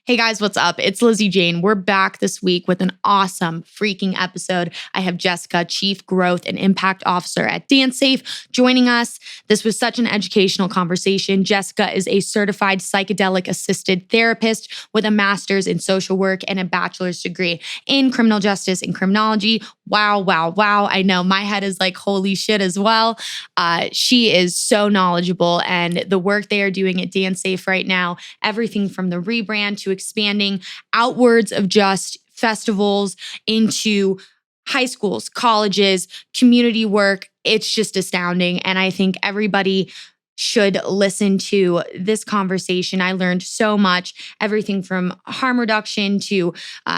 Hey guys, what's up? It's Lizzy Jane. We're back this week with an awesome freaking episode. I have Jessica, Chief Growth and Impact Officer at DanceSafe, joining us. This was such an educational conversation. Jessica is a certified psychedelic-assisted therapist with a master's in social work and a bachelor's degree in criminal justice and criminology. Wow, wow, wow. I know my head is like, holy shit as well. She is so knowledgeable, and the work they are doing at DanceSafe right now, everything from the rebrand to expanding outwards of just festivals into high schools, colleges, community work. It's just astounding. And I think everybody should listen to this conversation. I learned so much, everything from harm reduction to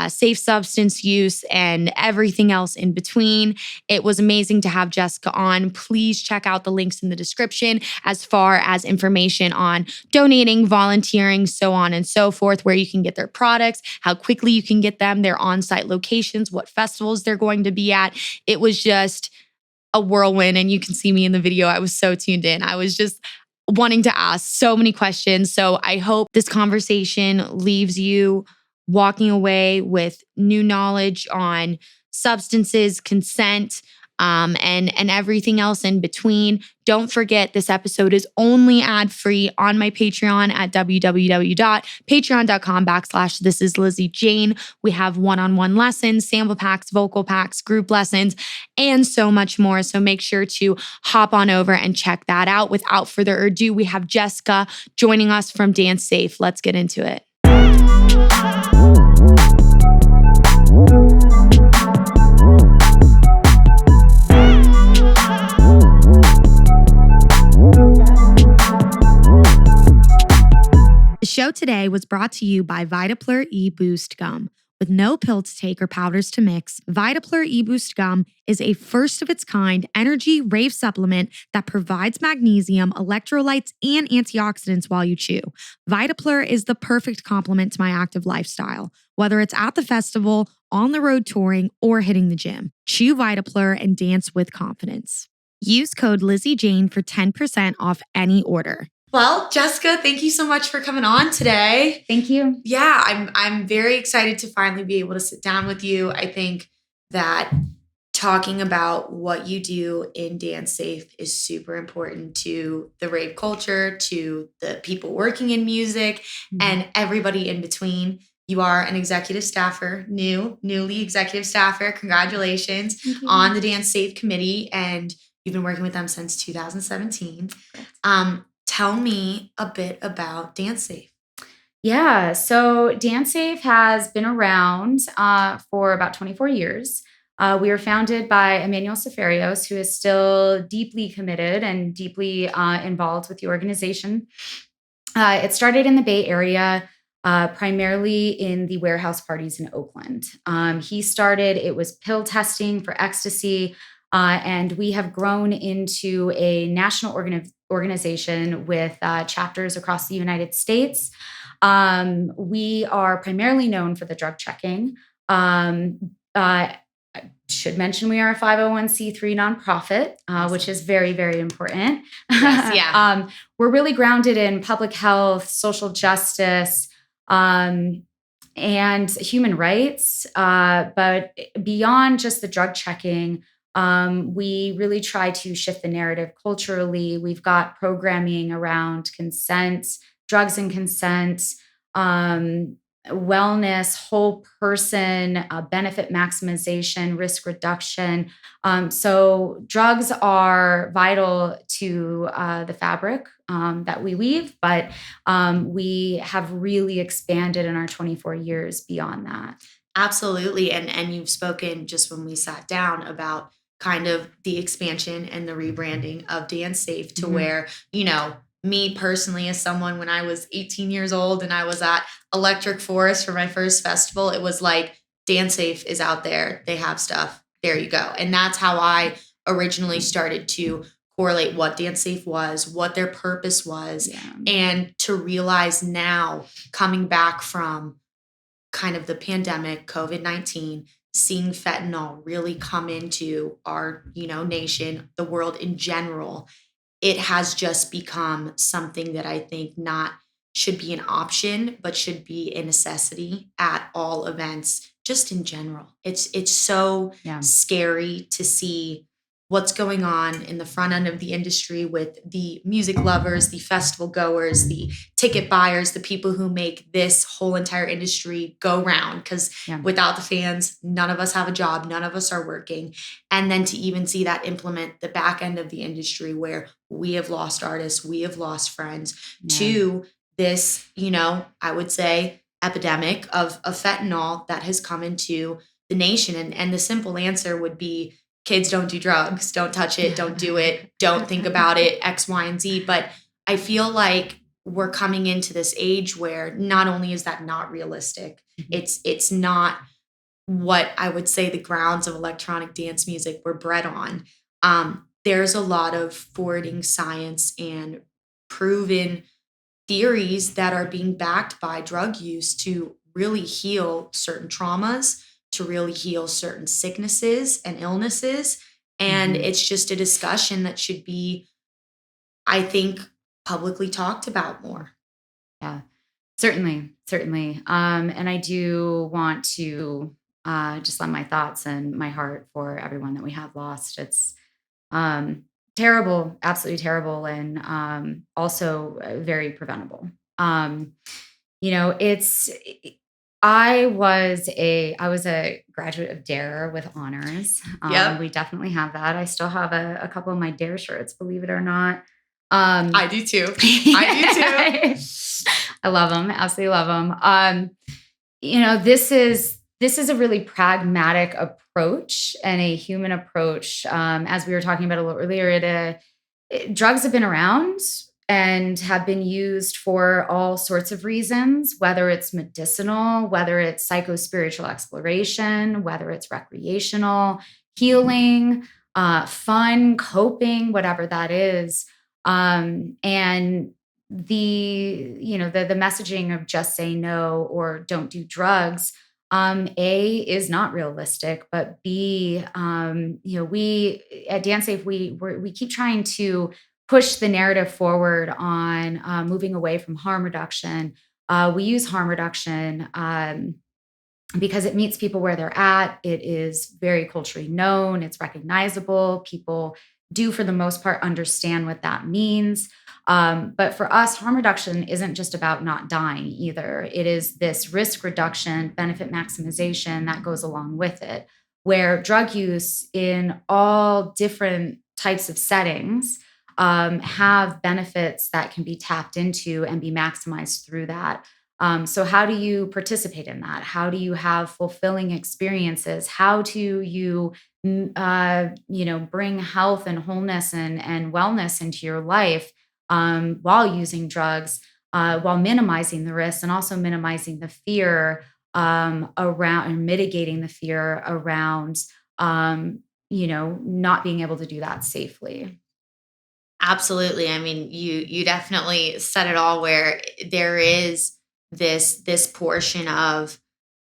safe substance use and everything else in between. It was amazing to have Jessica on. Please check out the links in the description as far as information on donating, volunteering, so on and so forth, where you can get their products, how quickly you can get them, their on-site locations, what festivals they're going to be at. It was just a whirlwind, and you can see me in the video. I was so tuned in. I was just wanting to ask so many questions. So I hope this conversation leaves you walking away with new knowledge on substances, consent, and everything else in between. Don't forget, this episode is only ad-free on my Patreon at www.patreon.com/thisisLizzyJane. We have one-on-one lessons, sample packs, vocal packs, group lessons, and so much more. So make sure to hop on over and check that out. Without further ado, we have Jessica joining us from DanceSafe. Let's get into it. The show today was brought to you by Vitaplur E-Boost Gum. With no pill to take or powders to mix, Vitaplur E-Boost Gum is a first-of-its-kind energy rave supplement that provides magnesium, electrolytes, and antioxidants while you chew. Vitaplur is the perfect complement to my active lifestyle, whether it's at the festival, on the road touring, or hitting the gym. Chew Vitaplur and dance with confidence. Use code LizzyJane for 10% off any order. Well, Jessica, thank you so much for coming on today. Thank you. Yeah, I'm very excited to finally be able to sit down with you. I think that talking about what you do in DanceSafe is super important to the rave culture, to the people working in music, and everybody in between. You are an executive staffer, newly executive staffer. Congratulations on the DanceSafe committee, and you've been working with them since 2017. Tell me a bit about DanceSafe. Yeah, so DanceSafe has been around for about 24 years. We were founded by Emmanuel Seferios, who is still deeply committed and deeply involved with the organization. It started in the Bay Area, primarily in the warehouse parties in Oakland. It was pill testing for ecstasy, and we have grown into a national organization with chapters across the United States. We are primarily known for the drug checking. I should mention we are a 501c3 nonprofit, which is very, very important. Yes, yeah. We're really grounded in public health, social justice, and human rights. But beyond just the drug checking, we really try to shift the narrative culturally. We've got programming around consent, drugs and consent, wellness, whole person, benefit maximization, risk reduction. So drugs are vital to the fabric that we weave, but we have really expanded in our 24 years beyond that. Absolutely. And you've spoken just when we sat down about kind of the expansion and the rebranding of DanceSafe to where, me personally, as someone, when I was 18 years old and I was at Electric Forest for my first festival, it was like, DanceSafe is out there. They have stuff. There you go. And that's how I originally started to correlate what DanceSafe was, what their purpose was, and to realize now, coming back from kind of the pandemic, COVID-19, seeing fentanyl really come into our, nation, the world in general, it has just become something that I think not should be an option, but should be a necessity at all events, just in general. It's so scary to see what's going on in the front end of the industry with the music lovers, the festival goers, the ticket buyers, the people who make this whole entire industry go round. Because without the fans, none of us have a job, none of us are working. And then to even see that implement the back end of the industry where we have lost artists, we have lost friends to this, I would say, epidemic of fentanyl that has come into the nation. And the simple answer would be, kids, don't do drugs, don't touch it, don't do it, don't think about it, X, Y, and Z. But I feel like we're coming into this age where not only is that not realistic, it's not what I would say the grounds of electronic dance music were bred on. There's a lot of forwarding science and proven theories that are being backed by drug use to really heal certain traumas, to really heal certain sicknesses and illnesses. And it's just a discussion that should be, I think, publicly talked about more. Yeah, certainly. And I do want to just lend my thoughts and my heart for everyone that we have lost. It's terrible, absolutely terrible, and also very preventable. I was a graduate of DARE with honors. We definitely have that. I still have a couple of my DARE shirts, believe it or not. I do too. I love them. Absolutely love them. This is a really pragmatic approach and a human approach. As we were talking about a little earlier, drugs have been around and have been used for all sorts of reasons, whether it's medicinal, whether it's psycho-spiritual exploration, whether it's recreational, healing, fun, coping, whatever that is. And the messaging of just say no or don't do drugs, A, is not realistic, but B, we at DanceSafe, we keep trying to push the narrative forward on moving away from harm reduction. We use harm reduction because it meets people where they're at. It is very culturally known. It's recognizable. People do, for the most part, understand what that means. But for us, harm reduction isn't just about not dying either. It is this risk reduction, benefit maximization that goes along with it, where drug use in all different types of settings have benefits that can be tapped into and be maximized through that. So how do you participate in that? How do you have fulfilling experiences? How do you, bring health and wholeness and wellness into your life while using drugs, while minimizing the risks and also minimizing the fear around and mitigating the fear around, not being able to do that safely? Absolutely. I mean, you definitely said it all, where there is this portion of,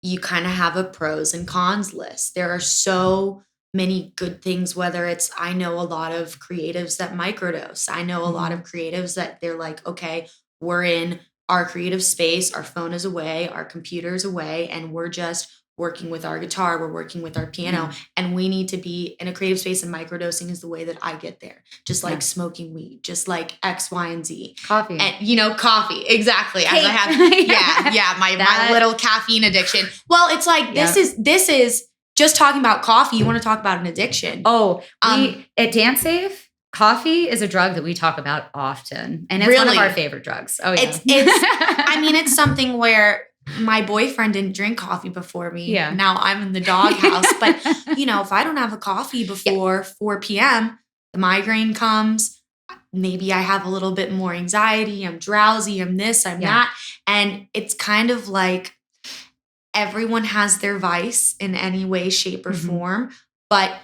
you kind of have a pros and cons list. There are so many good things, whether it's, I know a lot of creatives that microdose. I know a lot of creatives that they're like, okay, we're in our creative space, our phone is away, our computer is away, and we're just working with our guitar, we're working with our piano, and we need to be in a creative space, and microdosing is the way that I get there. Just like smoking weed, just like X, Y, and Z. Coffee. And, coffee. Exactly. Cake. As I have, my little caffeine addiction. Well, it's like, this is just talking about coffee. You want to talk about an addiction. Oh, at DanceSafe, coffee is a drug that we talk about often. And it's one of our favorite drugs. Oh, yeah. It's something where my boyfriend didn't drink coffee before me. Yeah. Now I'm in the doghouse. But, if I don't have a coffee before 4 p.m., the migraine comes. Maybe I have a little bit more anxiety. I'm drowsy. I'm this, I'm that. And it's kind of like everyone has their vice in any way, shape, or form. But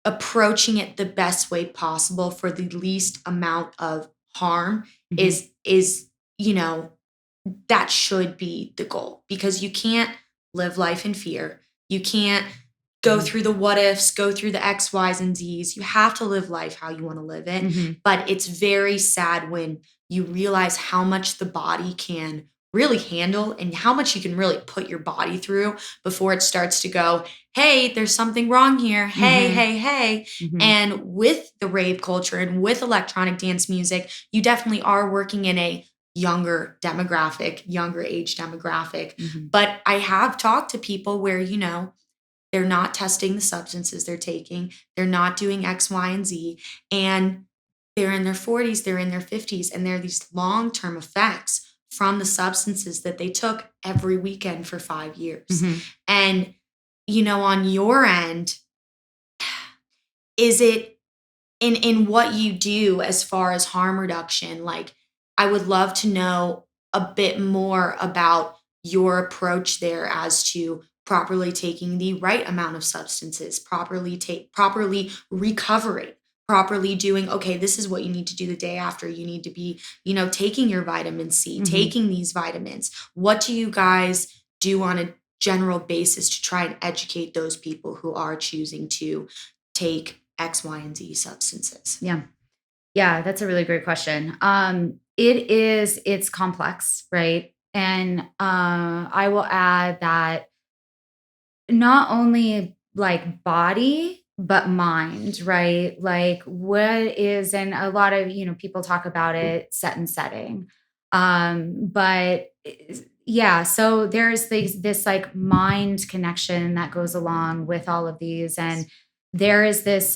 approaching it the best way possible for the least amount of harm is that should be the goal, because you can't live life in fear. You can't go through the what ifs, go through the X, Y's, and Z's. You have to live life how you want to live it. But it's very sad when you realize how much the body can really handle and how much you can really put your body through before it starts to go, hey, there's something wrong here. Hey, hey. And with the rave culture and with electronic dance music, you definitely are working in a younger demographic, younger age demographic. But I have talked to people where, they're not testing the substances they're taking. They're not doing X, Y, and Z. And they're in their 40s, they're in their 50s, and there are these long-term effects from the substances that they took every weekend for 5 years. And, on your end, is it in what you do as far as harm reduction? Like, I would love to know a bit more about your approach there as to properly taking the right amount of substances, properly recovering, properly doing, okay, this is what you need to do the day after. You need to be, taking your vitamin C, taking these vitamins. What do you guys do on a general basis to try and educate those people who are choosing to take X, Y, and Z substances? Yeah, that's a really great question. It's complex, right? And I will add that not only like body, but mind, right? Like what is, and a lot of, people talk about it, set and setting. But yeah, so there's this like mind connection that goes along with all of these. And there is this,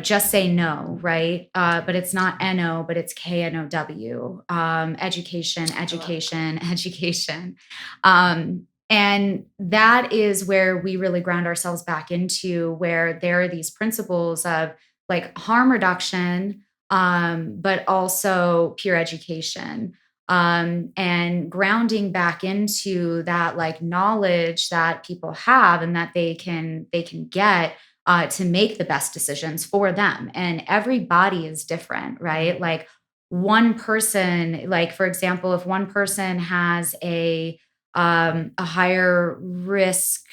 just say no, right? But it's not NO, but it's KNOW. Education. And that is where we really ground ourselves back into, where there are these principles of like harm reduction, but also peer education. And grounding back into that like knowledge that people have and that they can get to make the best decisions for them. And every body is different, right? Like one person, like for example, if one person has a higher risk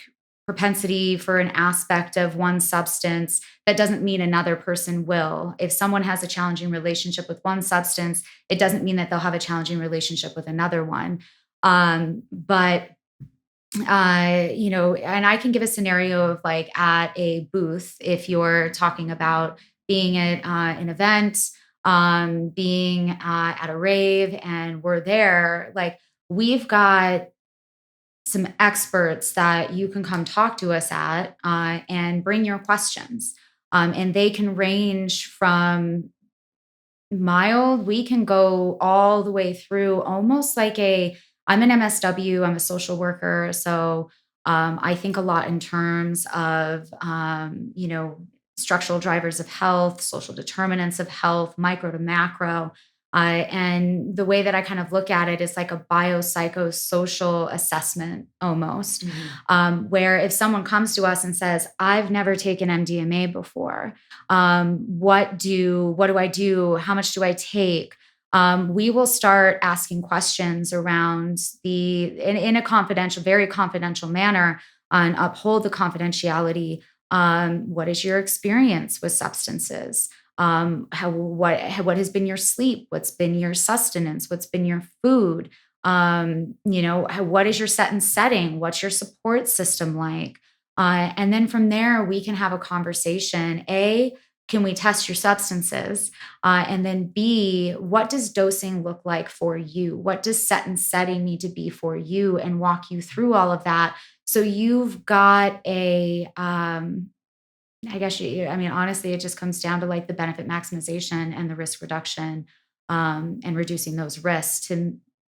propensity for an aspect of one substance, that doesn't mean another person will. If someone has a challenging relationship with one substance, it doesn't mean that they'll have a challenging relationship with another one. But and I can give a scenario of like at a booth, if you're talking about being at an event, being at a rave, and we're there, like we've got some experts that you can come talk to us at and bring your questions. And they can range from mild, we can go all the way through almost like I'm an MSW, I'm a social worker. So I think a lot in terms of, structural drivers of health, social determinants of health, micro to macro. And the way that I kind of look at it is like a biopsychosocial assessment almost, where if someone comes to us and says, I've never taken MDMA before, what do I do? How much do I take? We will start asking questions around in a confidential, very confidential manner, and uphold the confidentiality. What is your experience with substances? What has been your sleep? What's been your sustenance? What's been your food? What is your set and setting? What's your support system like? And then from there, we can have a conversation. A, can we test your substances? And then B, what does dosing look like for you? What does set and setting need to be for you? And walk you through all of that. So you've got honestly, it just comes down to like the benefit maximization and the risk reduction, and reducing those risks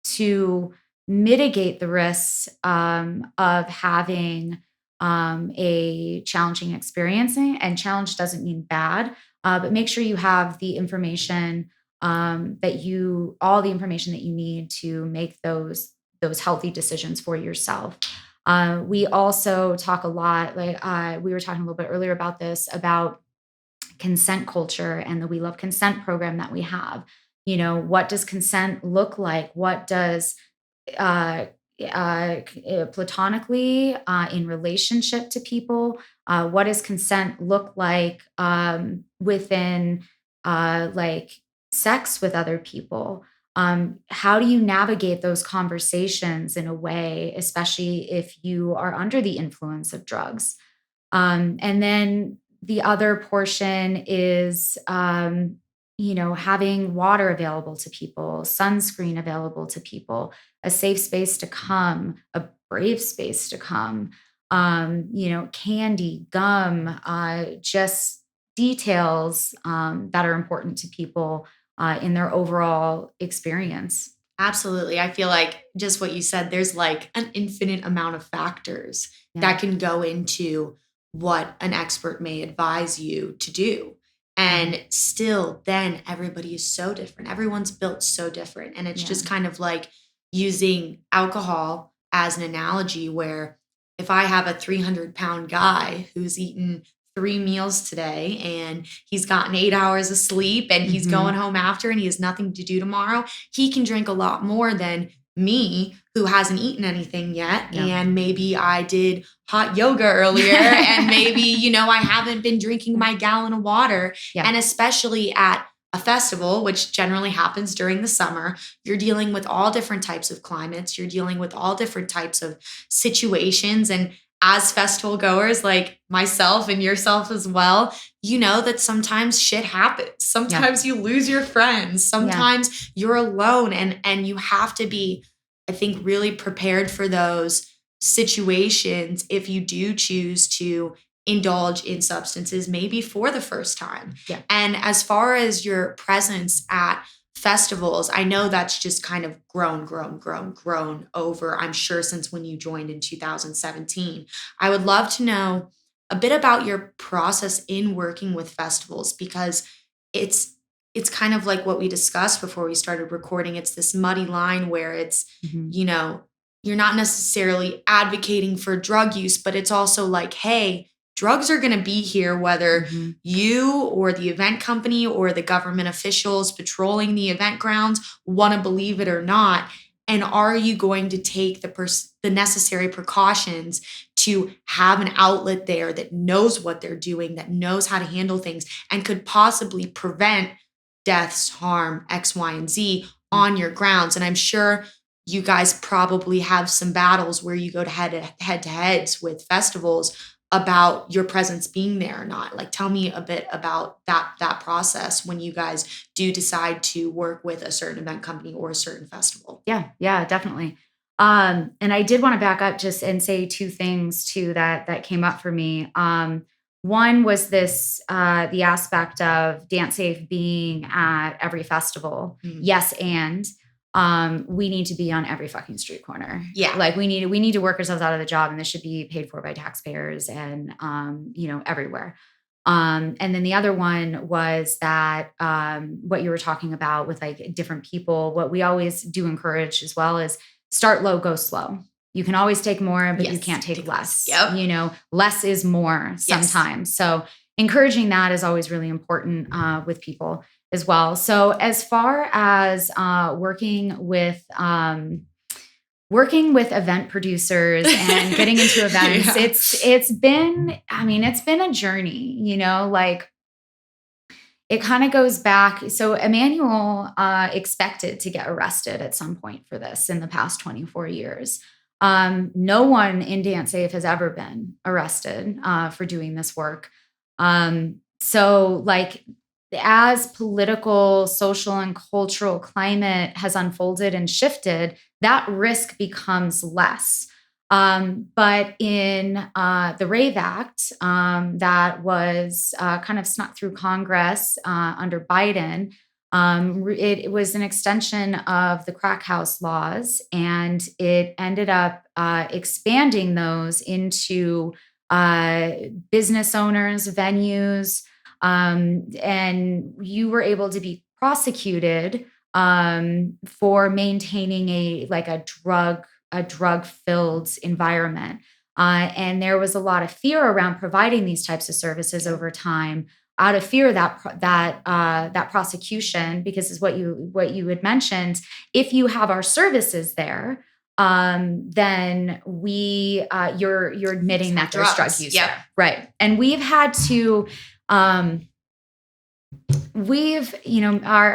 to mitigate the risks of having a challenging experiencing. And challenge doesn't mean bad, but make sure you have the information all the information that you need to make those healthy decisions for yourself. We also talk a lot, like we were talking a little bit earlier about this, about consent culture and the We Love Consent program that we have. What does consent look like? What does platonically, in relationship to people? What does consent look like within like sex with other people? How do you navigate those conversations in a way, especially if you are under the influence of drugs? And then the other portion is, having water available to people, sunscreen available to people, a safe space to come, a brave space to come, candy, gum, just details that are important to people in their overall experience. Absolutely. I feel like just what you said, there's like an infinite amount of factors Yeah. that can go into what an expert may advise you to do. And still, then everybody is so different. Everyone's built so different. And it's just kind of like using alcohol as an analogy where if I have a 300-pound guy who's eaten 3 meals today and he's gotten 8 hours of sleep and he's going home after and he has nothing to do tomorrow, he can drink a lot more than me who hasn't eaten anything yet. Yeah. And maybe I did hot yoga earlier and maybe, I haven't been drinking my gallon of water. Yeah. And especially at a festival, which generally happens during the summer, you're dealing with all different types of climates. You're dealing with all different types of situations. And as festival goers, like myself and yourself as well, you know that sometimes shit happens. Sometimes you lose your friends. Sometimes you're alone and you have to be, I think, really prepared for those situations if you do choose to indulge in substances, maybe for the first time. Yeah. And as far as your presence at festivals, I know that's just kind of grown over, I'm sure, since when you joined in 2017. I would love to know a bit about your process in working with festivals, because it's kind of like what we discussed before we started recording. It's this muddy line where it's, you're not necessarily advocating for drug use, but it's also like, hey, drugs are going to be here, whether you or the event company or the government officials patrolling the event grounds want to believe it or not. And are you going to take the necessary precautions to have an outlet there that knows what they're doing, that knows how to handle things, and could possibly prevent deaths, harm, X, Y, and Z on your grounds? And I'm sure you guys probably have some battles where you go to head to heads with festivals about your presence being there or not. Like, tell me a bit about that process when you guys do decide to work with a certain event company or a certain festival. Yeah, definitely. And I did want to back up just and say two things too that came up for me. One was this, the aspect of DanceSafe being at every festival. Yes, and we need to be on every fucking street corner. Yeah. Like we need to work ourselves out of the job, and this should be paid for by taxpayers and, everywhere. And then the other one was that, what you were talking about with like different people, what we always do encourage as well is start low, go slow. You can always take more, but you can't take less. Yep. Less is more sometimes. Yes. So encouraging that is always really important with people as well. So as far as working with event producers and getting into events, it's been a journey, like it kind of goes back. So Emmanuel expected to get arrested at some point for this in the past 24 years. No one in DanceSafe has ever been arrested for doing this work. So like, as political, social, and cultural climate has unfolded and shifted, that risk becomes less. But in the RAVE Act that was kind of snuck through Congress under Biden, it was an extension of the crack house laws, and it ended up expanding those into business owners, venues, and you were able to be prosecuted for maintaining a drug-filled environment. And there was a lot of fear around providing these types of services over time, out of fear that prosecution, because is what you had mentioned. If you have our services there, then you're admitting that there's drug use Yep. there. Right. And we've had to, our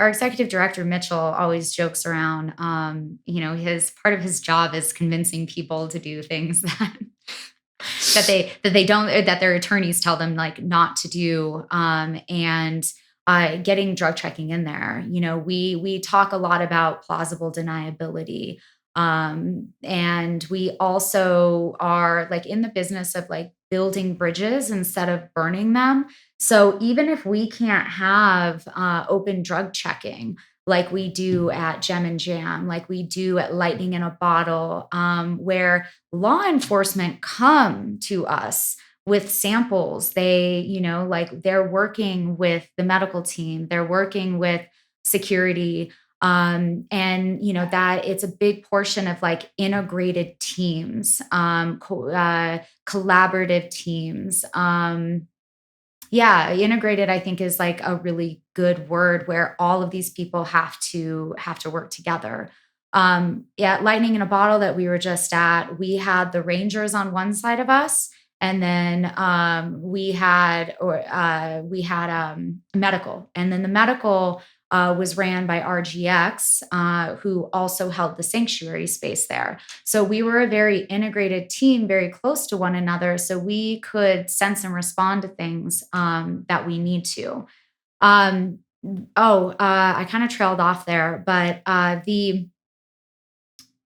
executive director, Mitchell, always jokes around, his part of his job is convincing people to do things that their attorneys tell them like not to do. And getting drug checking in there. We talk a lot about plausible deniability. And we also are like in the business of like building bridges instead of burning them. So even if we can't have open drug checking like we do at Gem and Jam, like we do at Lightning in a Bottle, where law enforcement come to us with samples, they're working with the medical team, they're working with security, that it's a big portion of like integrated teams, collaborative teams. Integrated, I think, is like a really good word where all of these people have to work together. Lightning in a Bottle that we were just at, we had the Rangers on one side of us, and then we had medical, and then the medical was ran by RGX, who also held the sanctuary space there. So we were a very integrated team, very close to one another, so we could sense and respond to things that we need to. I kind of trailed off there, but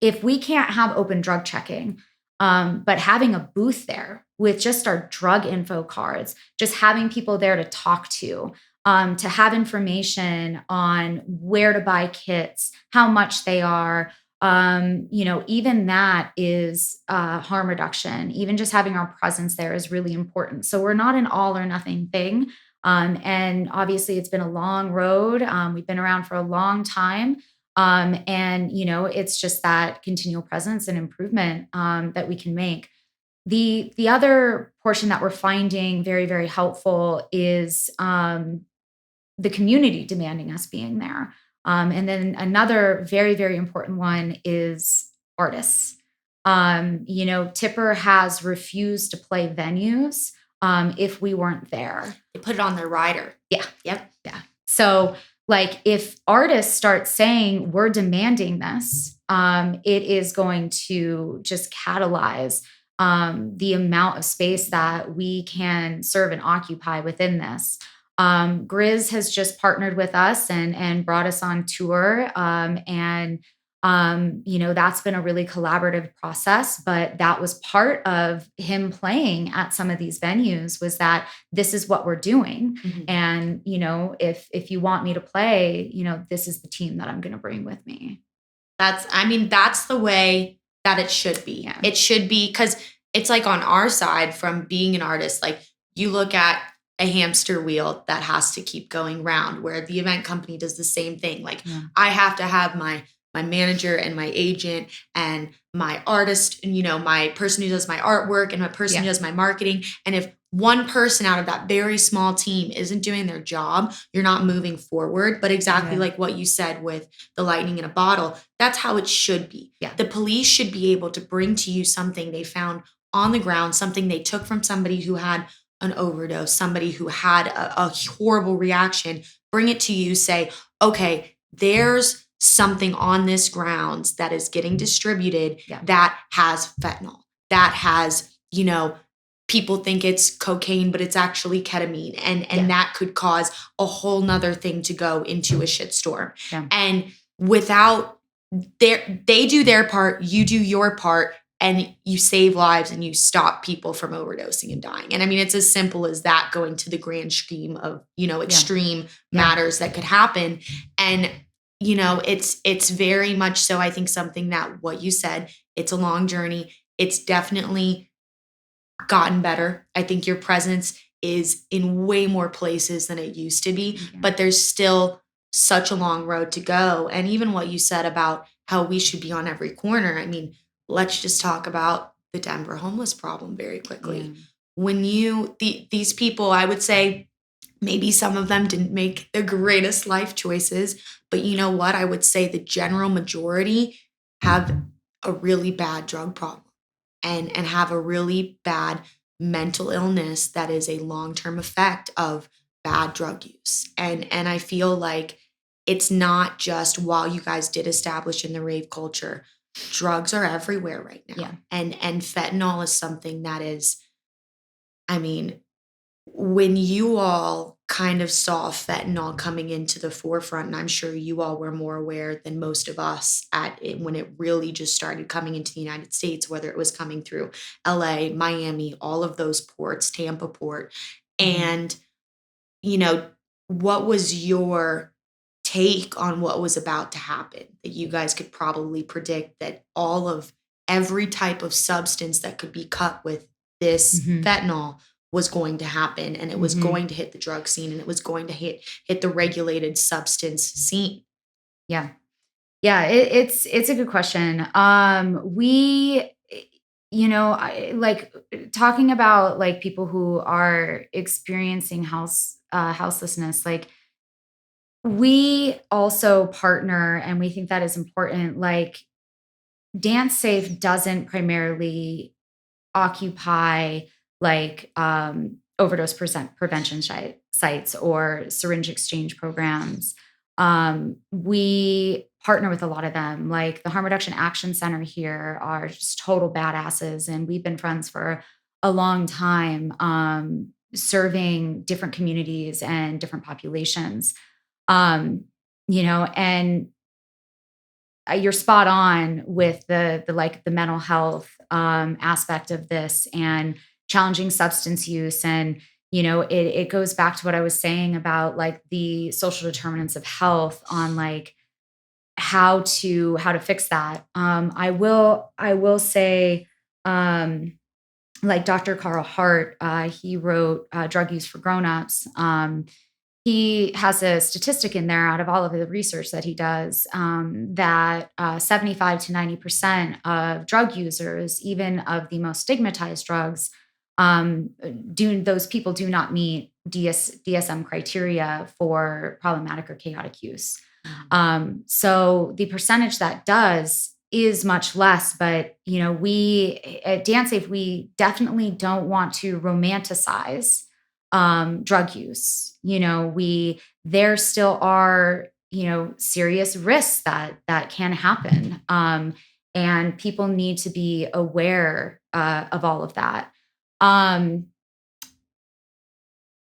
if we can't have open drug checking, but having a booth there with just our drug info cards, just having people there to talk to have information on where to buy kits, how much they are, even that is harm reduction. Even just having our presence there is really important. So we're not an all or nothing thing. And obviously it's been a long road. We've been around for a long time. It's just that continual presence and improvement that we can make. The other portion that we're finding very, very helpful is the community demanding us being there. And then another very, very important one is artists. Tipper has refused to play venues if we weren't there. They put it on their rider. Yeah. Yep. Yeah. So like if artists start saying we're demanding this, it is going to just catalyze the amount of space that we can serve and occupy within this. Grizz has just partnered with us and brought us on tour. That's been a really collaborative process, but that was part of him playing at some of these venues was that this is what we're doing. Mm-hmm. And, if you want me to play, this is the team that I'm going to bring with me. That's the way that it should be. Yeah. It should be, because it's like on our side from being an artist, like you look at a hamster wheel that has to keep going round, where the event company does the same thing. Like I have to have my manager and my agent and my artist, and my person who does my artwork and my person who does my marketing. And if one person out of that very small team isn't doing their job, you're not moving forward. But exactly like what you said with the lightning in a bottle, that's how it should be. Yeah. The police should be able to bring to you something they found on the ground, something they took from somebody who had an overdose, somebody who had a horrible reaction, bring it to you, say, okay, there's something on this grounds that is getting distributed that has fentanyl, that has, people think it's cocaine, but it's actually ketamine. And that could cause a whole nother thing to go into a shitstorm. Yeah. And without they do their part, you do your part, and you save lives and you stop people from overdosing and dying. And it's as simple as that, going to the grand scheme of, extreme matters that could happen. And, it's very much so, I think, something that what you said, it's a long journey. It's definitely gotten better. I think your presence is in way more places than it used to be, but there's still such a long road to go. And even what you said about how we should be on every corner. Let's just talk about the Denver homeless problem very quickly. Yeah. When these people, I would say maybe some of them didn't make the greatest life choices, but you know what? I would say the general majority have a really bad drug problem and have a really bad mental illness that is a long-term effect of bad drug use. And I feel like it's not just while you guys did establish in the rave culture, drugs are everywhere right now. Yeah. And fentanyl is something that is, I mean, when you all kind of saw fentanyl coming into the forefront, and I'm sure you all were more aware than most of us at it when it really just started coming into the United States, whether it was coming through LA, Miami, all of those ports, Tampa port. And, you know, what was your take on what was about to happen? That you guys could probably predict that every type of substance that could be cut with this fentanyl was going to happen, and it was going to hit the drug scene, and it was going to hit the regulated substance scene. Yeah. It's a good question. We, like talking about like people who are experiencing houselessness, like we also partner, and we think that is important. Like DanceSafe doesn't primarily occupy like overdose prevention sites or syringe exchange programs. We partner with a lot of them. Like the Harm Reduction Action Center here are just total badasses, and we've been friends for a long time, serving different communities and different populations. And you're spot on with the like the mental health aspect of this and challenging substance use. And it goes back to what I was saying about like the social determinants of health on like how to fix that. I will say, like Dr. Carl Hart, he wrote Drug Use for Grownups. He has a statistic in there out of all of the research that he does, that 75 to 90% of drug users, even of the most stigmatized drugs, those people do not meet DSM criteria for problematic or chaotic use. So the percentage that does is much less, but we at DanceSafe, we definitely don't want to romanticize drug use. There still are, serious risks that can happen. And people need to be aware of all of that.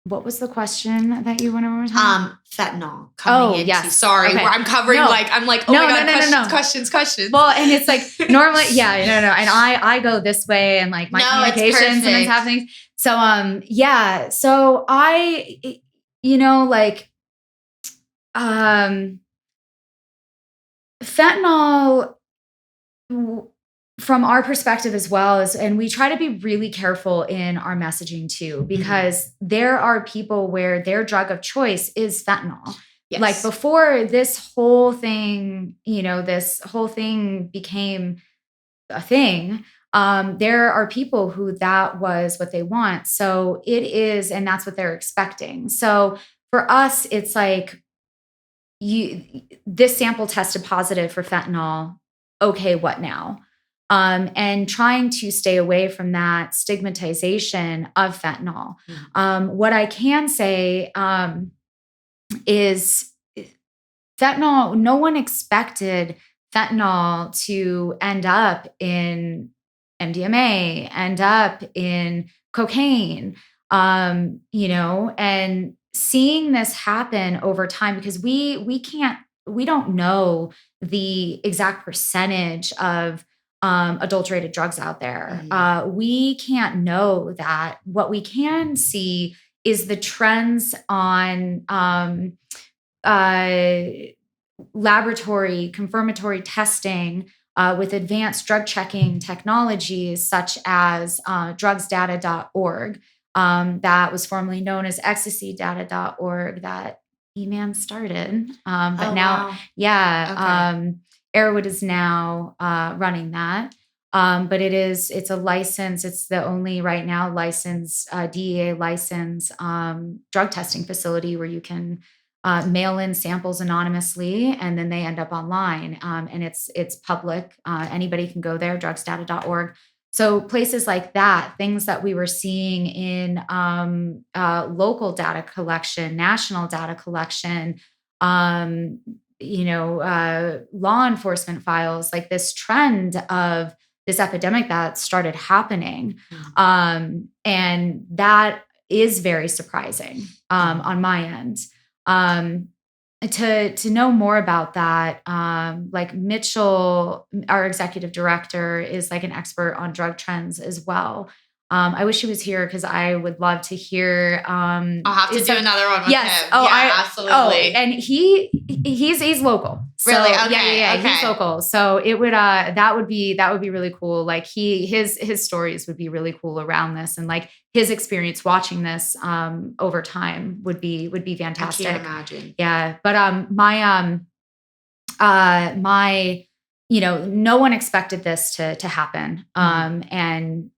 What was the question that you went over? Fentanyl coming into. Yes. Sorry, Okay. I'm covering No. I'm like, oh No, my God, no. questions. Well, and it's like normally, yeah, no. And I go this way, and like my communication sometimes happening. So, yeah. So I, fentanyl, from our perspective as well, and we try to be really careful in our messaging too, because there are people where their drug of choice is fentanyl. Yes. Like before this whole thing, became a thing. There are people who that was what they want. So it is, and that's what they're expecting. So for us, it's like, this sample tested positive for fentanyl. Okay, what now? And trying to stay away from that stigmatization of fentanyl. What I can say is fentanyl, no one expected fentanyl to end up in MDMA, end up in cocaine, and seeing this happen over time, because we don't know the exact percentage of adulterated drugs out there. We can't know that. What we can see is the trends on laboratory confirmatory testing with advanced drug checking technologies such as drugsdata.org, that was formerly known as ecstasydata.org, that E-Man started. But now, wow. Yeah, okay. Airwood is now running that. But it's a license. It's the only right now licensed DEA licensed drug testing facility where you can mail in samples anonymously, and then they end up online. And it's public. Anybody can go there, drugsdata.org. So places like that, things that we were seeing in local data collection, national data collection, law enforcement files, like this trend of this epidemic that started happening. And that is very surprising on my end. To know more about that, like Mitchell, our executive director, is like an expert on drug trends as well. I wish he was here because I would love to hear. I'll have to do another one with him. Oh, absolutely. Oh, and he's local. So, really? Okay. Yeah. Okay. He's local. So it would that would be really cool. Like his stories would be really cool around this, and like his experience watching this over time would be fantastic. I can't imagine. Yeah, but my no one expected this to happen. It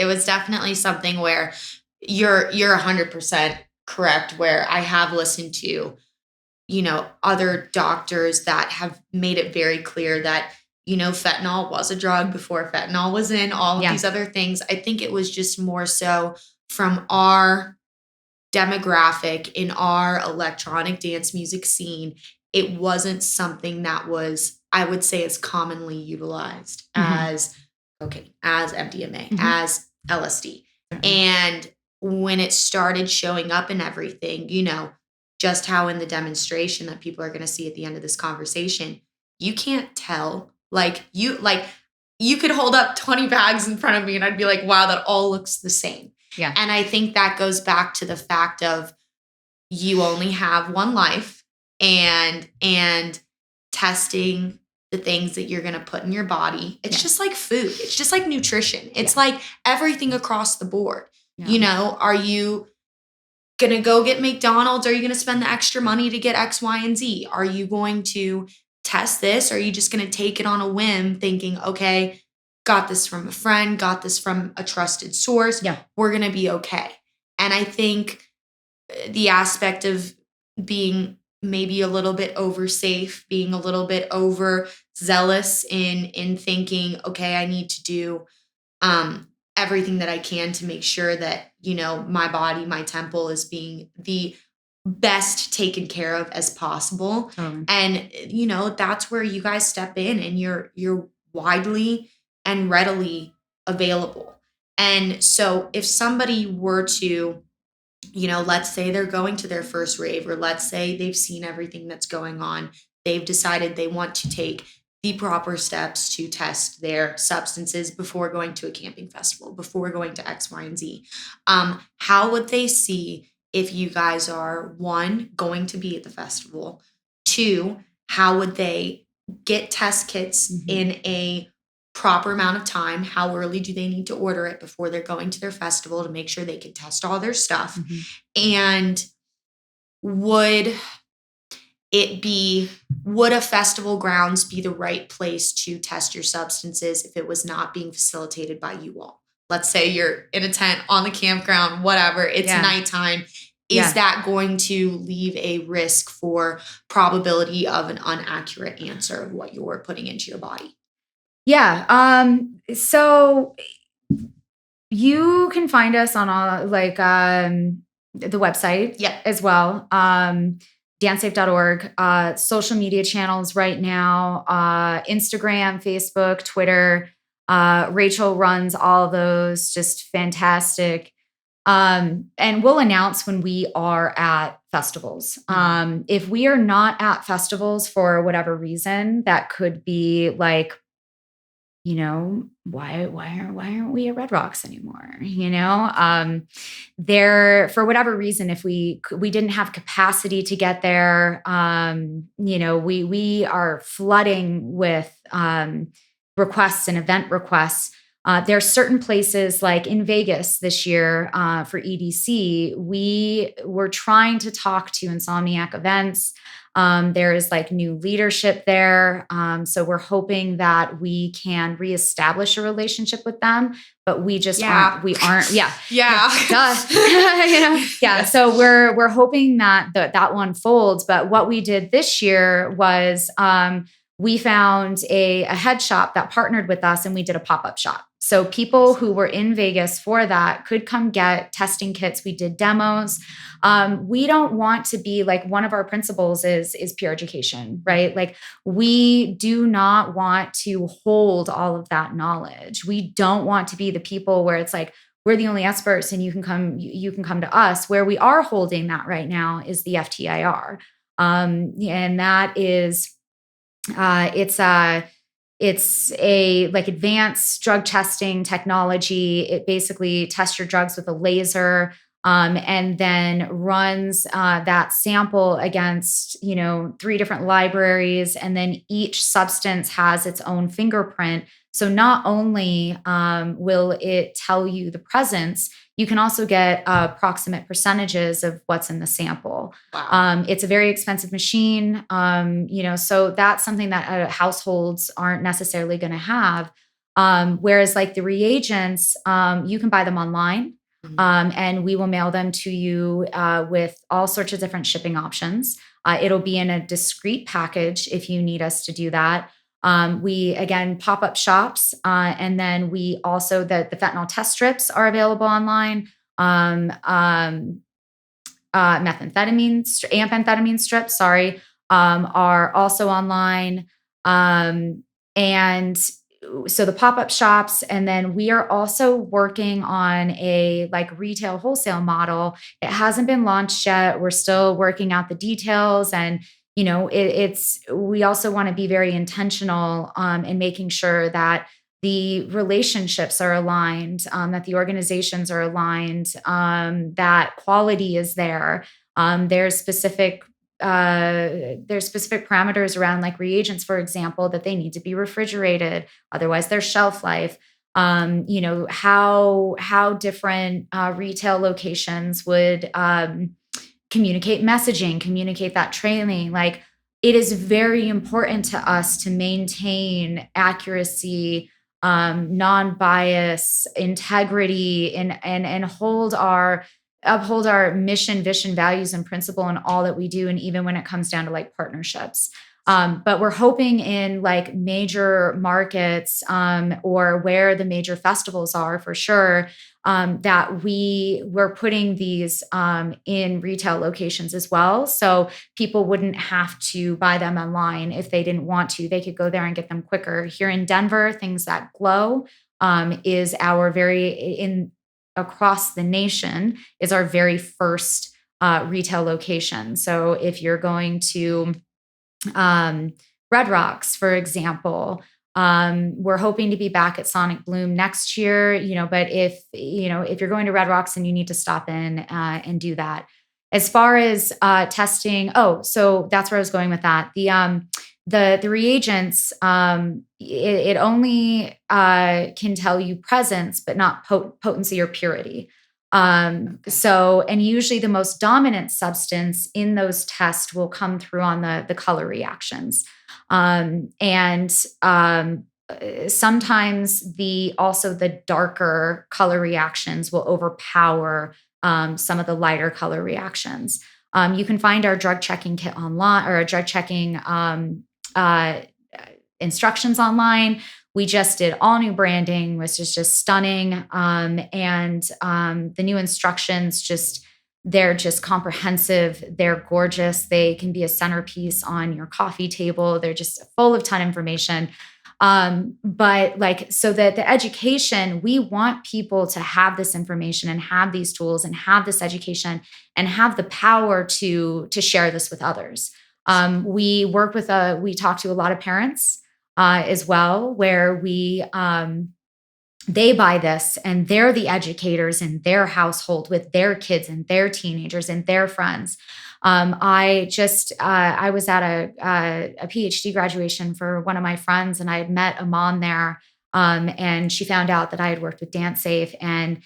was definitely something where you're 100% correct, where I have listened to, other doctors that have made it very clear that, fentanyl was a drug before fentanyl was in all of these other things. I think it was just more so from our demographic in our electronic dance music scene. It wasn't something that was, I would say, as commonly utilized as cocaine, as MDMA, as LSD. And when it started showing up in everything, just how in the demonstration that people are going to see at the end of this conversation, you can't tell. You could hold up 20 bags in front of me and I'd be like, wow, that all looks the same. Yeah. And I think that goes back to the fact of you only have one life, and testing the things that you're going to put in your body. It's just like food. It's just like nutrition. It's like everything across the board. Yeah. Are you going to go get McDonald's? Are you going to spend the extra money to get X, Y, and Z? Are you going to test this? Or are you just going to take it on a whim thinking, okay, got this from a friend, got this from a trusted source. Yeah. We're going to be okay. And I think the aspect of being maybe a little bit over safe, being a little bit over zealous in thinking, okay, I need to do everything that I can to make sure that, my body, my temple is being the best taken care of as possible. And, that's where you guys step in and you're widely and readily available. And so if somebody were to, let's say they're going to their first rave, or let's say they've seen everything that's going on, they've decided they want to take the proper steps to test their substances before going to a camping festival, before going to X, Y, and Z. How would they see if you guys are, one, going to be at the festival? Two, how would they get test kits in a proper amount of time? How early do they need to order it before they're going to their festival to make sure they can test all their stuff? And would a festival grounds be the right place to test your substances if it was not being facilitated by you all? Let's say you're in a tent on the campground, whatever, it's nighttime. Is that going to leave a risk for probability of an inaccurate answer of what you're putting into your body? Yeah. So you can find us on all the website as well. DanceSafe.org, social media channels right now, Instagram, Facebook, Twitter. Rachel runs all those, just fantastic. And we'll announce when we are at festivals. If we are not at festivals for whatever reason, that could be like, why aren't we at Red Rocks anymore? There, for whatever reason, if we didn't have capacity to get there, we are flooding with requests and event requests. There are certain places like in Vegas this year for EDC, we were trying to talk to Insomniac Events There is like new leadership there. So we're hoping that we can reestablish a relationship with them, but we just aren't, Yeah. Yeah. So we're hoping that that one folds. But what we did this year was, we found a head shop that partnered with us, and we did a pop-up shop. So people who were in Vegas for that could come get testing kits. We did demos. We don't want to be like, one of our principles is peer education, right? Like, we do not want to hold all of that knowledge. We don't want to be the people where it's like, we're the only experts and you can come to us. Where we are holding that right now is the FTIR. And that is, it's a like advanced drug testing technology. It basically tests your drugs with a laser, and then runs that sample against 3 different libraries, and then each substance has its own fingerprint. So not only will it tell you the presence, you can also get approximate percentages of what's in the sample. Wow. It's a very expensive machine, so that's something that households aren't necessarily going to have. Whereas like the reagents, you can buy them online, and we will mail them to you with all sorts of different shipping options. It'll be in a discrete package if you need us to do that. We, again, pop-up shops, and then we also, the fentanyl test strips are available online. Amphetamine strips, are also online. And so the pop-up shops, and then we are also working on a like retail wholesale model. It hasn't been launched yet. We're still working out the details, and we also want to be very intentional in making sure that the relationships are aligned, that the organizations are aligned, that quality is there. There's specific parameters around like reagents, for example, that they need to be refrigerated, otherwise their shelf life. How different retail locations would communicate messaging, communicate that training. Like, it is very important to us to maintain accuracy, non-bias, integrity, and uphold our mission, vision, values, and principle in all that we do. And even when it comes down to like partnerships. But we're hoping in like major markets, or where the major festivals are for sure, that we're putting these in retail locations as well. So people wouldn't have to buy them online if they didn't want to. They could go there and get them quicker. Here in Denver, Things That Glow is our across the nation is our very first retail location. So if you're going to Red Rocks, for example, we're hoping to be back at Sonic Bloom next year, but if you're going to Red Rocks, and you need to stop in and do that. As far as testing, so that's where I was going with that. The reagents, it only can tell you presence, but not potency or purity. So, and usually the most dominant substance in those tests will come through on the color reactions. Sometimes the darker color reactions will overpower some of the lighter color reactions. You can find our drug checking kit online, or a drug checking instructions online. We just did all new branding, which is just stunning. And the new instructions, they're just comprehensive. They're gorgeous. They can be a centerpiece on your coffee table. They're just full of ton of information. But like, so that the education, we want people to have this information and have these tools and have this education and have the power to share this with others. We talk to a lot of parents as well, where they buy this and they're the educators in their household with their kids and their teenagers and their friends. I was at a PhD graduation for one of my friends, and I had met a mom there, and she found out that I had worked with DanceSafe, and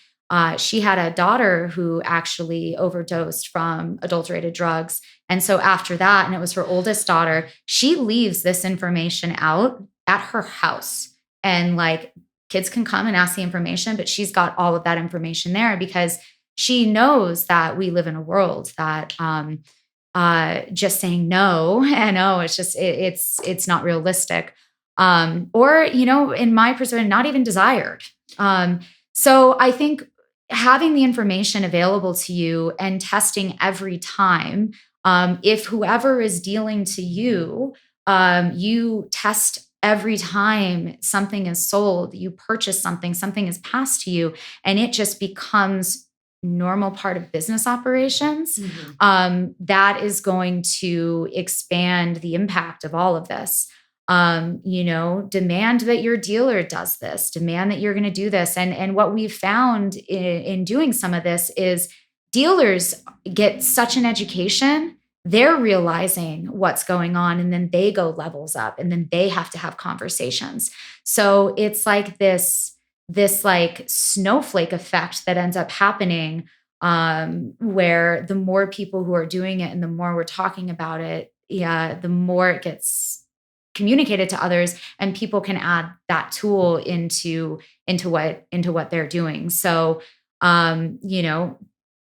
she had a daughter who actually overdosed from adulterated drugs. And so after that, and it was her oldest daughter, she leaves this information out at her house. And like kids can come and ask the information, but she's got all of that information there because she knows that we live in a world that just saying no and oh, it's just it's not realistic. Or, in my perspective, not even desired. So I think having the information available to you and testing every time, if whoever is dealing to you, you test every time something is sold, you purchase something is passed to you, and it just becomes normal part of business operations, that is going to expand the impact of all of this. Demand that your dealer does this, demand that you're going to do this. And what we've found in doing some of this is dealers get such an education, they're realizing what's going on, and then they go levels up, and then they have to have conversations. So it's like this like snowflake effect that ends up happening, where the more people who are doing it and the more we're talking about it, the more it gets communicated to others, and people can add that tool into what they're doing. So,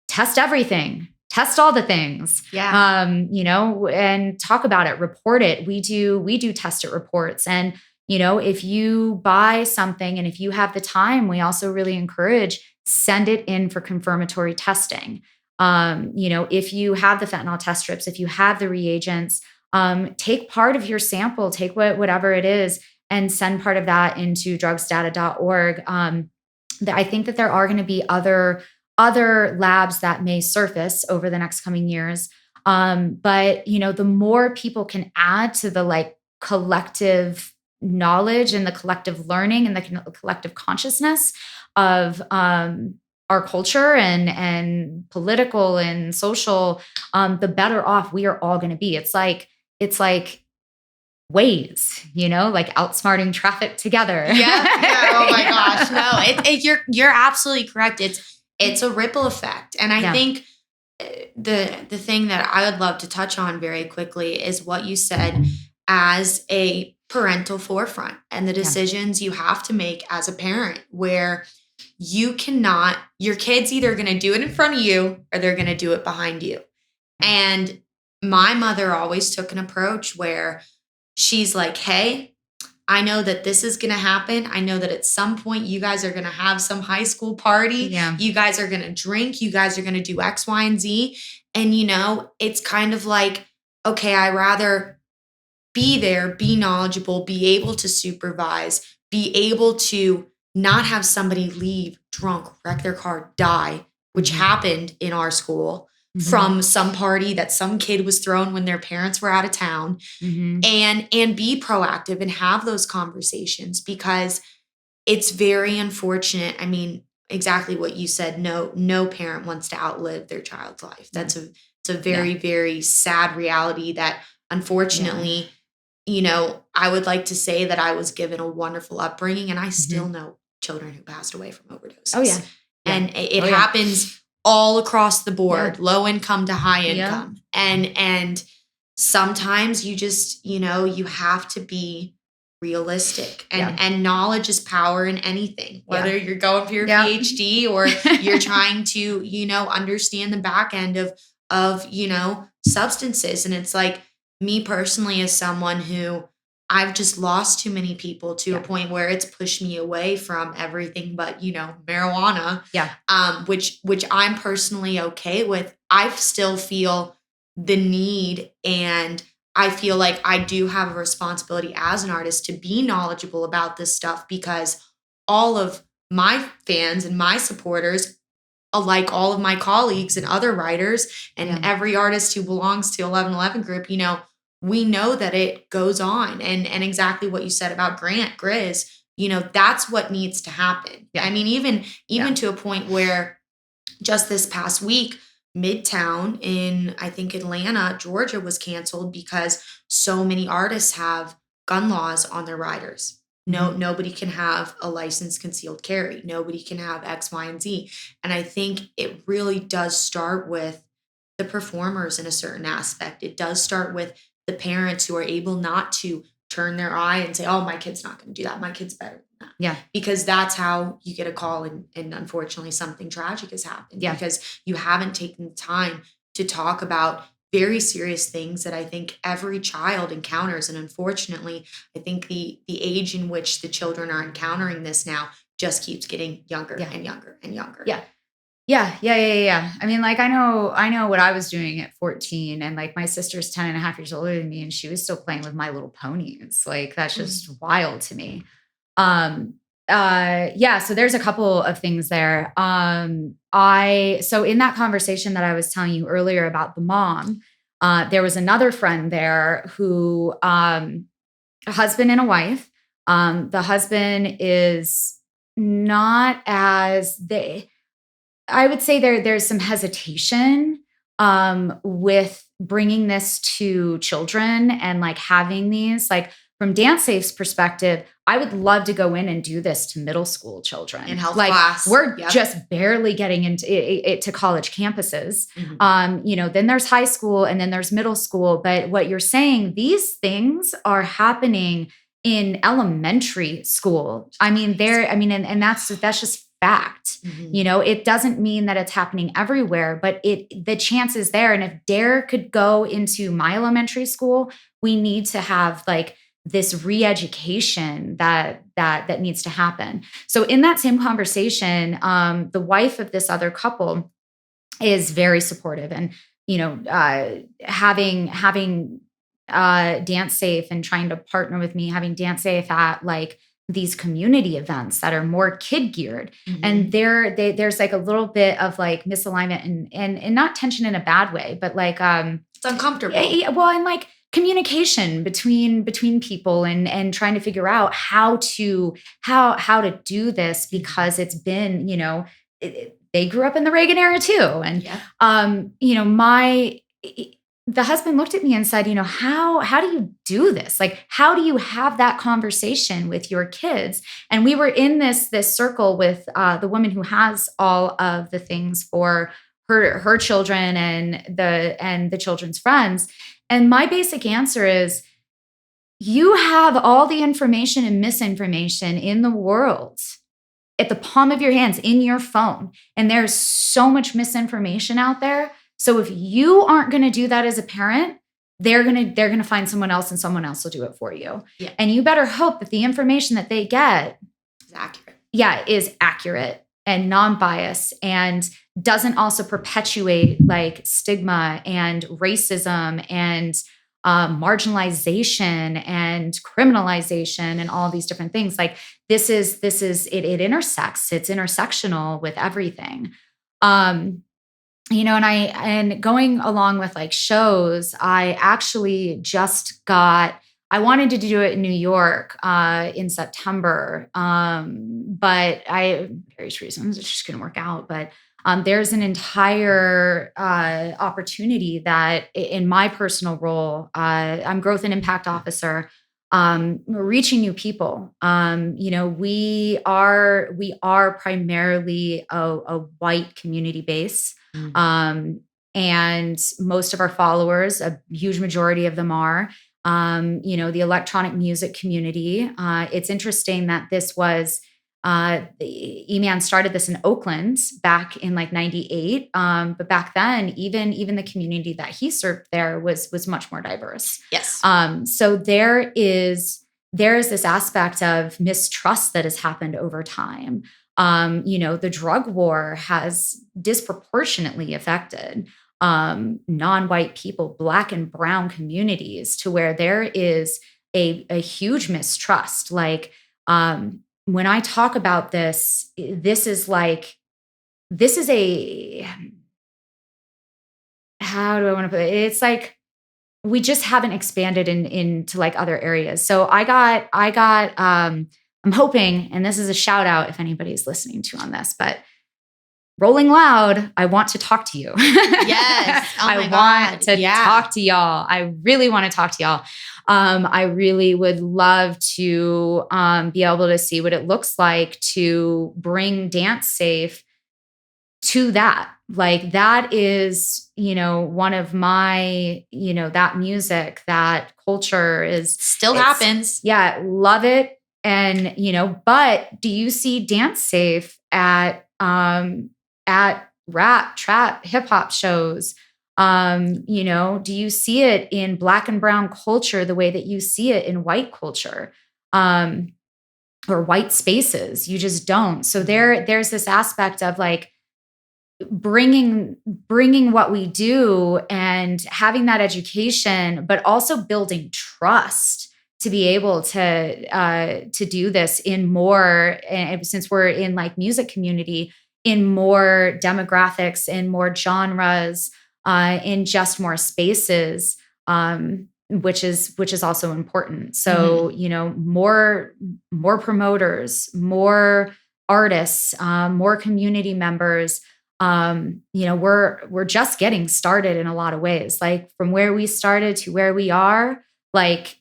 test everything, test all the things, and talk about it, report it. We do test it reports. And, if you buy something and if you have the time, we also really encourage send it in for confirmatory testing. If you have the fentanyl test strips, if you have the reagents, take part of your sample, take whatever it is, and send part of that into drugsdata.org. I think that there are going to be other labs that may surface over the next coming years. But the more people can add to the like collective knowledge and the collective learning and the collective consciousness of our culture and political and social, the better off we are all going to be. It's like Waze, like outsmarting traffic together. Yeah. Oh my gosh. No, you're absolutely correct. It's a ripple effect. And I think the thing that I would love to touch on very quickly is what you said as a parental forefront and the decisions you have to make as a parent, where your kid's either going to do it in front of you or they're going to do it behind you. And my mother always took an approach where she's like, hey, I know that this is going to happen. I know that at some point you guys are going to have some high school party. Yeah. You guys are going to drink. You guys are going to do X, Y, and Z. And, it's kind of like, okay, I rather be there, be knowledgeable, be able to supervise, be able to not have somebody leave drunk, wreck their car, die, which happened in our school from some party that some kid was throwing when their parents were out of town, and be proactive and have those conversations, because it's very unfortunate. I mean, exactly what you said. No parent wants to outlive their child's life. It's a very, very sad reality that unfortunately, I would like to say that I was given a wonderful upbringing, and I still know children who passed away from overdoses. Oh yeah. And it happens all across the board, low income to high income. And sometimes you just, you have to be realistic, and knowledge is power in anything, whether you're going for your PhD or you're trying to, understand the back end of substances. And it's like, me personally, as someone who I've just lost too many people to a point where it's pushed me away from everything but, marijuana, which I'm personally okay with. I still feel the need, and I feel like I do have a responsibility as an artist to be knowledgeable about this stuff, because all of my fans and my supporters, like all of my colleagues and other writers and every artist who belongs to 1111 Group, we know that it goes on. And exactly what you said about Grant Grizz, that's what needs to happen. I mean, even to a point where just this past week, Midtown in, I think, Atlanta, Georgia, was canceled because so many artists have gun laws on their riders. Nobody can have a licensed concealed carry. Nobody can have X, Y, and Z. And I think it really does start with the performers in a certain aspect. It does start with the parents who are able not to turn their eye and say, oh, my kid's not going to do that. My kid's better than that. Yeah. Because that's how you get a call and unfortunately something tragic has happened. Yeah. Because you haven't taken the time to talk about very serious things that I think every child encounters. And unfortunately, I think the age in which the children are encountering this now just keeps getting younger and younger and younger. Yeah. Yeah. I mean, like, I know what I was doing at 14, and like my sister's 10 and a half years older than me, and she was still playing with My Little Ponies. Like, that's just wild to me. So there's a couple of things there. So in that conversation that I was telling you earlier about the mom, there was another friend there who, a husband and a wife. The husband is not as I would say there's some hesitation with bringing this to children and like having these, like, from DanceSafe's perspective, I would love to go in and do this to middle school children. In health like, class. We're just barely getting into it to college campuses. Then there's high school and then there's middle school. But what you're saying, these things are happening in elementary school. And that's just fact. It doesn't mean that it's happening everywhere, but the chance is there. And if DARE could go into my elementary school, we need to have like this re-education that needs to happen. So in that same conversation, the wife of this other couple is very supportive, and having DanceSafe and trying to partner with me, having DanceSafe at like these community events that are more kid geared. And there's like a little bit of like misalignment and not tension in a bad way, but like, it's uncomfortable. And like communication between people and trying to figure out how to do this, because it's been, they grew up in the Reagan era too. And, the husband looked at me and said, how do you do this? Like, how do you have that conversation with your kids? And we were in this circle with the woman who has all of the things for her children and the children's friends. And my basic answer is, you have all the information and misinformation in the world at the palm of your hands, in your phone. And there's so much misinformation out there. So if you aren't going to do that as a parent, they're going to find someone else, and someone else will do it for you. Yeah. And you better hope that the information that they get is accurate. Yeah, is accurate and non-biased, and doesn't also perpetuate like stigma and racism and marginalization and criminalization and all these different things. Like, this is it intersects. It's intersectional with everything. And going along with like shows, I actually I wanted to do it in New York in September. But various reasons, it just couldn't work out. But there's an entire opportunity that in my personal role, I'm growth and impact officer, reaching new people. We are primarily a white community base. And most of our followers, a huge majority of them are, the electronic music community. It's interesting that this was, E-Man started this in Oakland back in like 98. But back then, even the community that he served there was much more diverse. Yes. So there is this aspect of mistrust that has happened over time. The drug war has disproportionately affected non-white people, Black and brown communities, to where there is a huge mistrust. Like, when I talk about this is how do I want to put it? It's like, we just haven't expanded into like other areas. So I'm hoping, and this is a shout out if anybody's listening to on this, but Rolling Loud, I want to talk to you. Yes. Oh I want to talk to y'all. I really want to talk to y'all. I really would love to be able to see what it looks like to bring DanceSafe to that. Like that is, one of my, that music, that culture is still happens. Yeah. Love it. And, but do you see DanceSafe at rap, trap, hip hop shows? Do you see it in Black and brown culture the way that you see it in white culture? Or white spaces? You just don't. So there's this aspect of like bringing what we do and having that education, but also building trust to be able to do this in more, and since we're in like music community, in more demographics, in more genres, in just more spaces, which is also important. So, more promoters, more artists, more community members. We're just getting started in a lot of ways. Like from where we started to where we are, like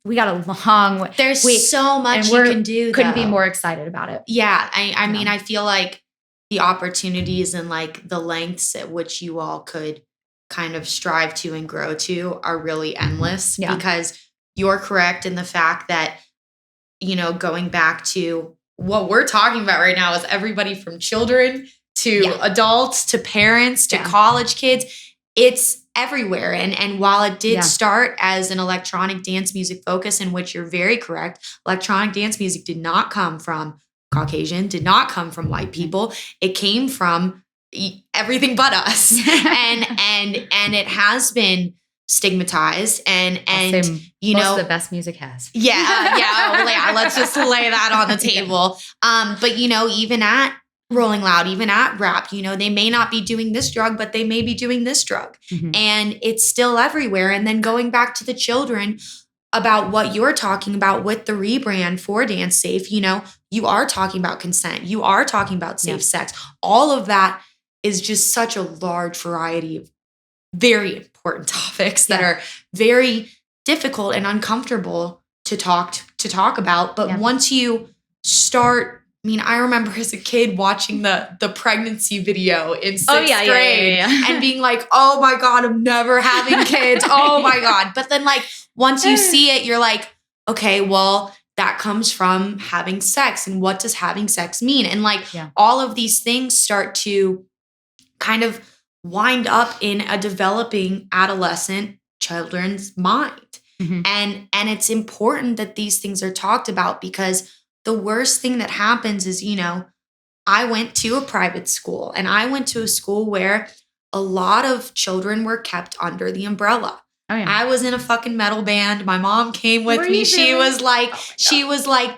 we got a long way. There's so much you can do. Couldn't be more excited about it. Yeah. I mean, I feel like the opportunities and like the lengths at which you all could kind of strive to and grow to are really endless, because you're correct in the fact that, going back to what we're talking about right now is everybody from children to adults to parents to college kids. It's everywhere. And while it did start as an electronic dance music focus, in which you're very correct, electronic dance music did not come from Caucasian, did not come from white people. It came from everything but us. and it has been stigmatized and most of the best music has. Let's just lay that on the table. But even at Rolling Loud, even at rap, they may not be doing this drug, but they may be doing this drug. And it's still everywhere. And then going back to the children, about what you're talking about with the rebrand for DanceSafe, you are talking about consent. You are talking about safe sex. All of that is just such a large variety of very important topics that are very difficult and uncomfortable to talk about. But once you start, I remember as a kid watching the pregnancy video in sixth grade and being like, oh my God, I'm never having kids. Oh my God. But then like, once you see it, you're like, okay, well, that comes from having sex. And what does having sex mean? And like all of these things start to kind of wind up in a developing adolescent children's mind. And it's important that these things are talked about, because the worst thing that happens is, I went to a private school, and I went to a school where a lot of children were kept under the umbrella. Oh, yeah. I was in a fucking metal band. My mom came with me. She was like,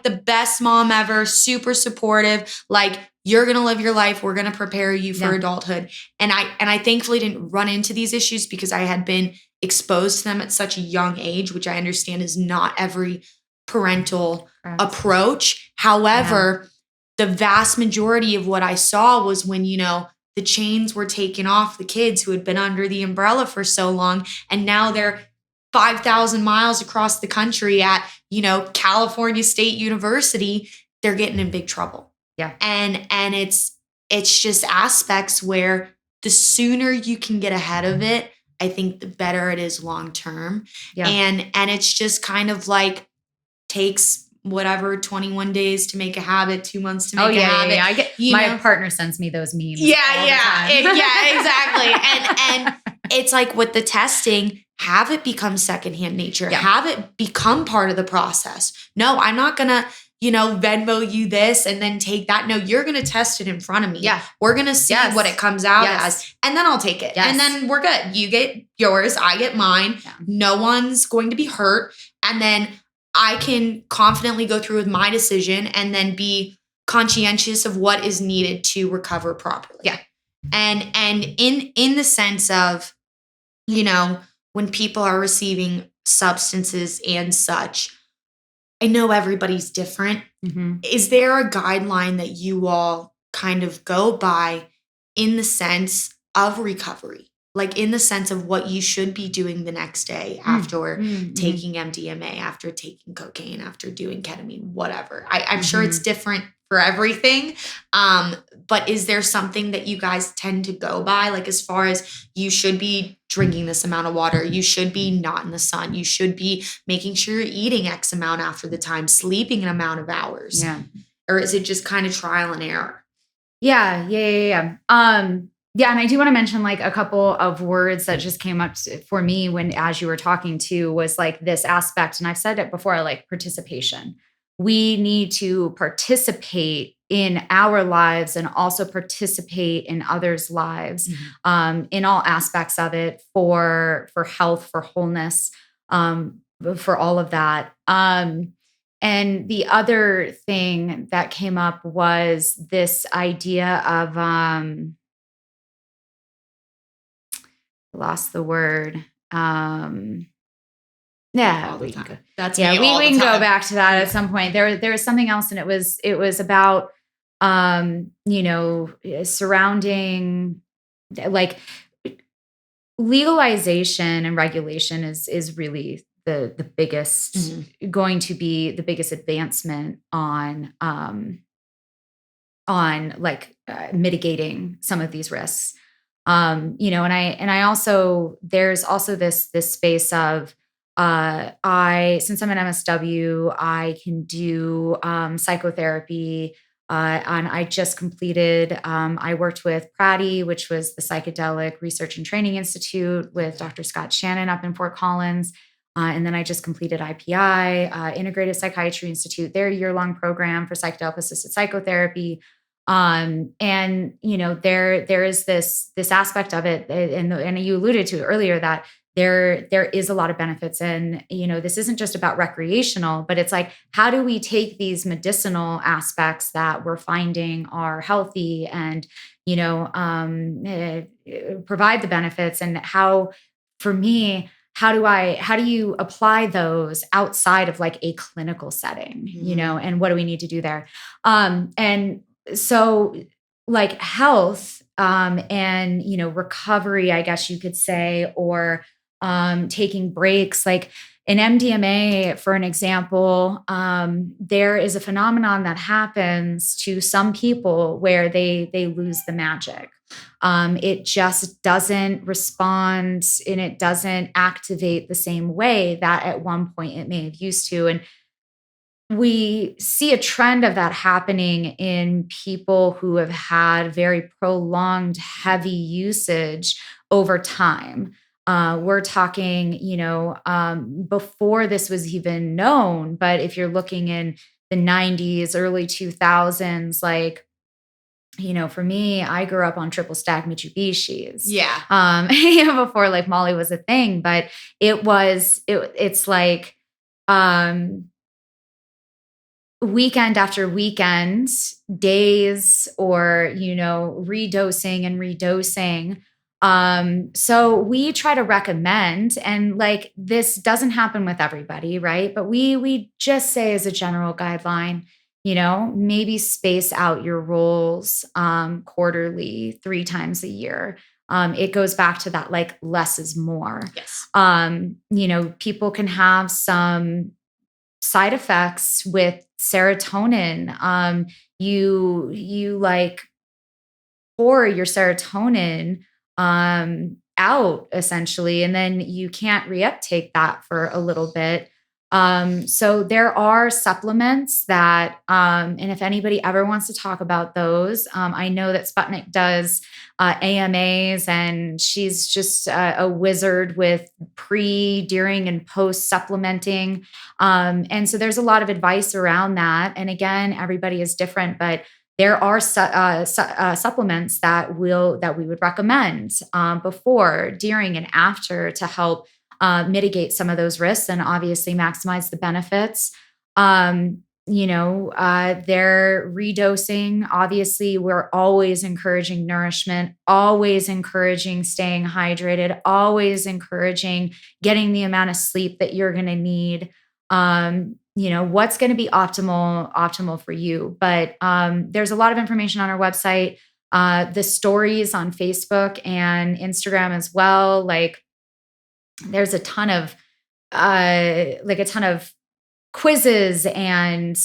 the best mom ever, super supportive. Like, you're going to live your life. We're going to prepare you for adulthood. And I thankfully didn't run into these issues because I had been exposed to them at such a young age, which I understand is not every parental approach. However, the vast majority of what I saw was when, the chains were taken off the kids who had been under the umbrella for so long. And now they're 5,000 miles across the country at, California State University. They're getting in big trouble. Yeah. And it's just aspects where the sooner you can get ahead of it, I think the better it is long term. Yeah. And it's just kind of like takes whatever 21 days to make a habit, 2 months to make a habit. I get my partner sends me those memes. Exactly. And it's like with the testing, have it become secondhand nature. Yeah. Have it become part of the process. No, I'm not gonna, Venmo you this and then take that. No, you're gonna test it in front of me. Yeah. We're gonna see what it comes out as, and then I'll take it. Yes. And then we're good. You get yours, I get mine. Yeah. No one's going to be hurt. And then I can confidently go through with my decision and then be conscientious of what is needed to recover properly. Yeah. And in the sense of, when people are receiving substances and such, I know everybody's different. Mm-hmm. Is there a guideline that you all kind of go by in the sense of recovery? like in the sense of what you should be doing the next day after taking MDMA, after taking cocaine, after doing ketamine, whatever. I'm sure it's different for everything. But is there something that you guys tend to go by? Like as far as you should be drinking this amount of water, you should be not in the sun, you should be making sure you're eating X amount after the time, sleeping an amount of hours. Yeah. Or is it just kind of trial and error? Yeah. Yeah, and I do want to mention like a couple of words that just came up for me as you were talking too, was like this aspect, and I've said it before, like participation. We need to participate in our lives and also participate in others' lives, in all aspects of it, for health, for wholeness, for all of that. And the other thing that came up was this idea of lost the word. Yeah, we can go. That's yeah. me We all the can go time. back to that at some point. There was something else, and it was about surrounding like legalization and regulation is really the biggest going to be the biggest advancement on mitigating some of these risks. And I also, there's also this space of, since I'm an MSW, I can do psychotherapy. And I just completed, I worked with PATP, which was the Psychedelic Research and Training Institute with Dr. Scott Shannon up in Fort Collins. And then I just completed IPI, Integrative Psychiatry Institute, their year-long program for psychedelic-assisted psychotherapy. And there is this aspect of it, and you alluded to earlier that there is a lot of benefits, and this isn't just about recreational, but it's like, how do we take these medicinal aspects that we're finding are healthy and provide the benefits, and how, for me, how do you apply those outside of like a clinical setting, and what do we need to do there? And so like health, and, recovery, I guess you could say, or, taking breaks, like in MDMA, for an example, there is a phenomenon that happens to some people where they lose the magic. It just doesn't respond, and it doesn't activate the same way that at one point it may have used to. And we see a trend of that happening in people who have had very prolonged, heavy usage over time. We're talking, before this was even known, but if you're looking in the 90s, early 2000s, like, for me, I grew up on triple stack Mitsubishis. Yeah. Before like Molly was a thing, but it's like, weekend after weekend, days, or, redosing and redosing. So we try to recommend, and like, this doesn't happen with everybody, right? But we just say as a general guideline, maybe space out your roles, quarterly, 3 times a year. It goes back to that, like, less is more. Yes. People can have some side effects with serotonin. You like pour your serotonin out essentially, and then you can't reuptake that for a little bit. So there are supplements that, and if anybody ever wants to talk about those, I know that Sputnik does AMAs, and she's just a wizard with pre, during, and post supplementing. And so there's a lot of advice around that. And again, everybody is different, but there are supplements that we would recommend before, during, and after to help mitigate some of those risks and obviously maximize the benefits. They're redosing. Obviously, we're always encouraging nourishment, always encouraging staying hydrated, always encouraging getting the amount of sleep that you're going to need. What's going to be optimal for you. But there's a lot of information on our website. The stories on Facebook and Instagram as well. Like there's a ton of quizzes and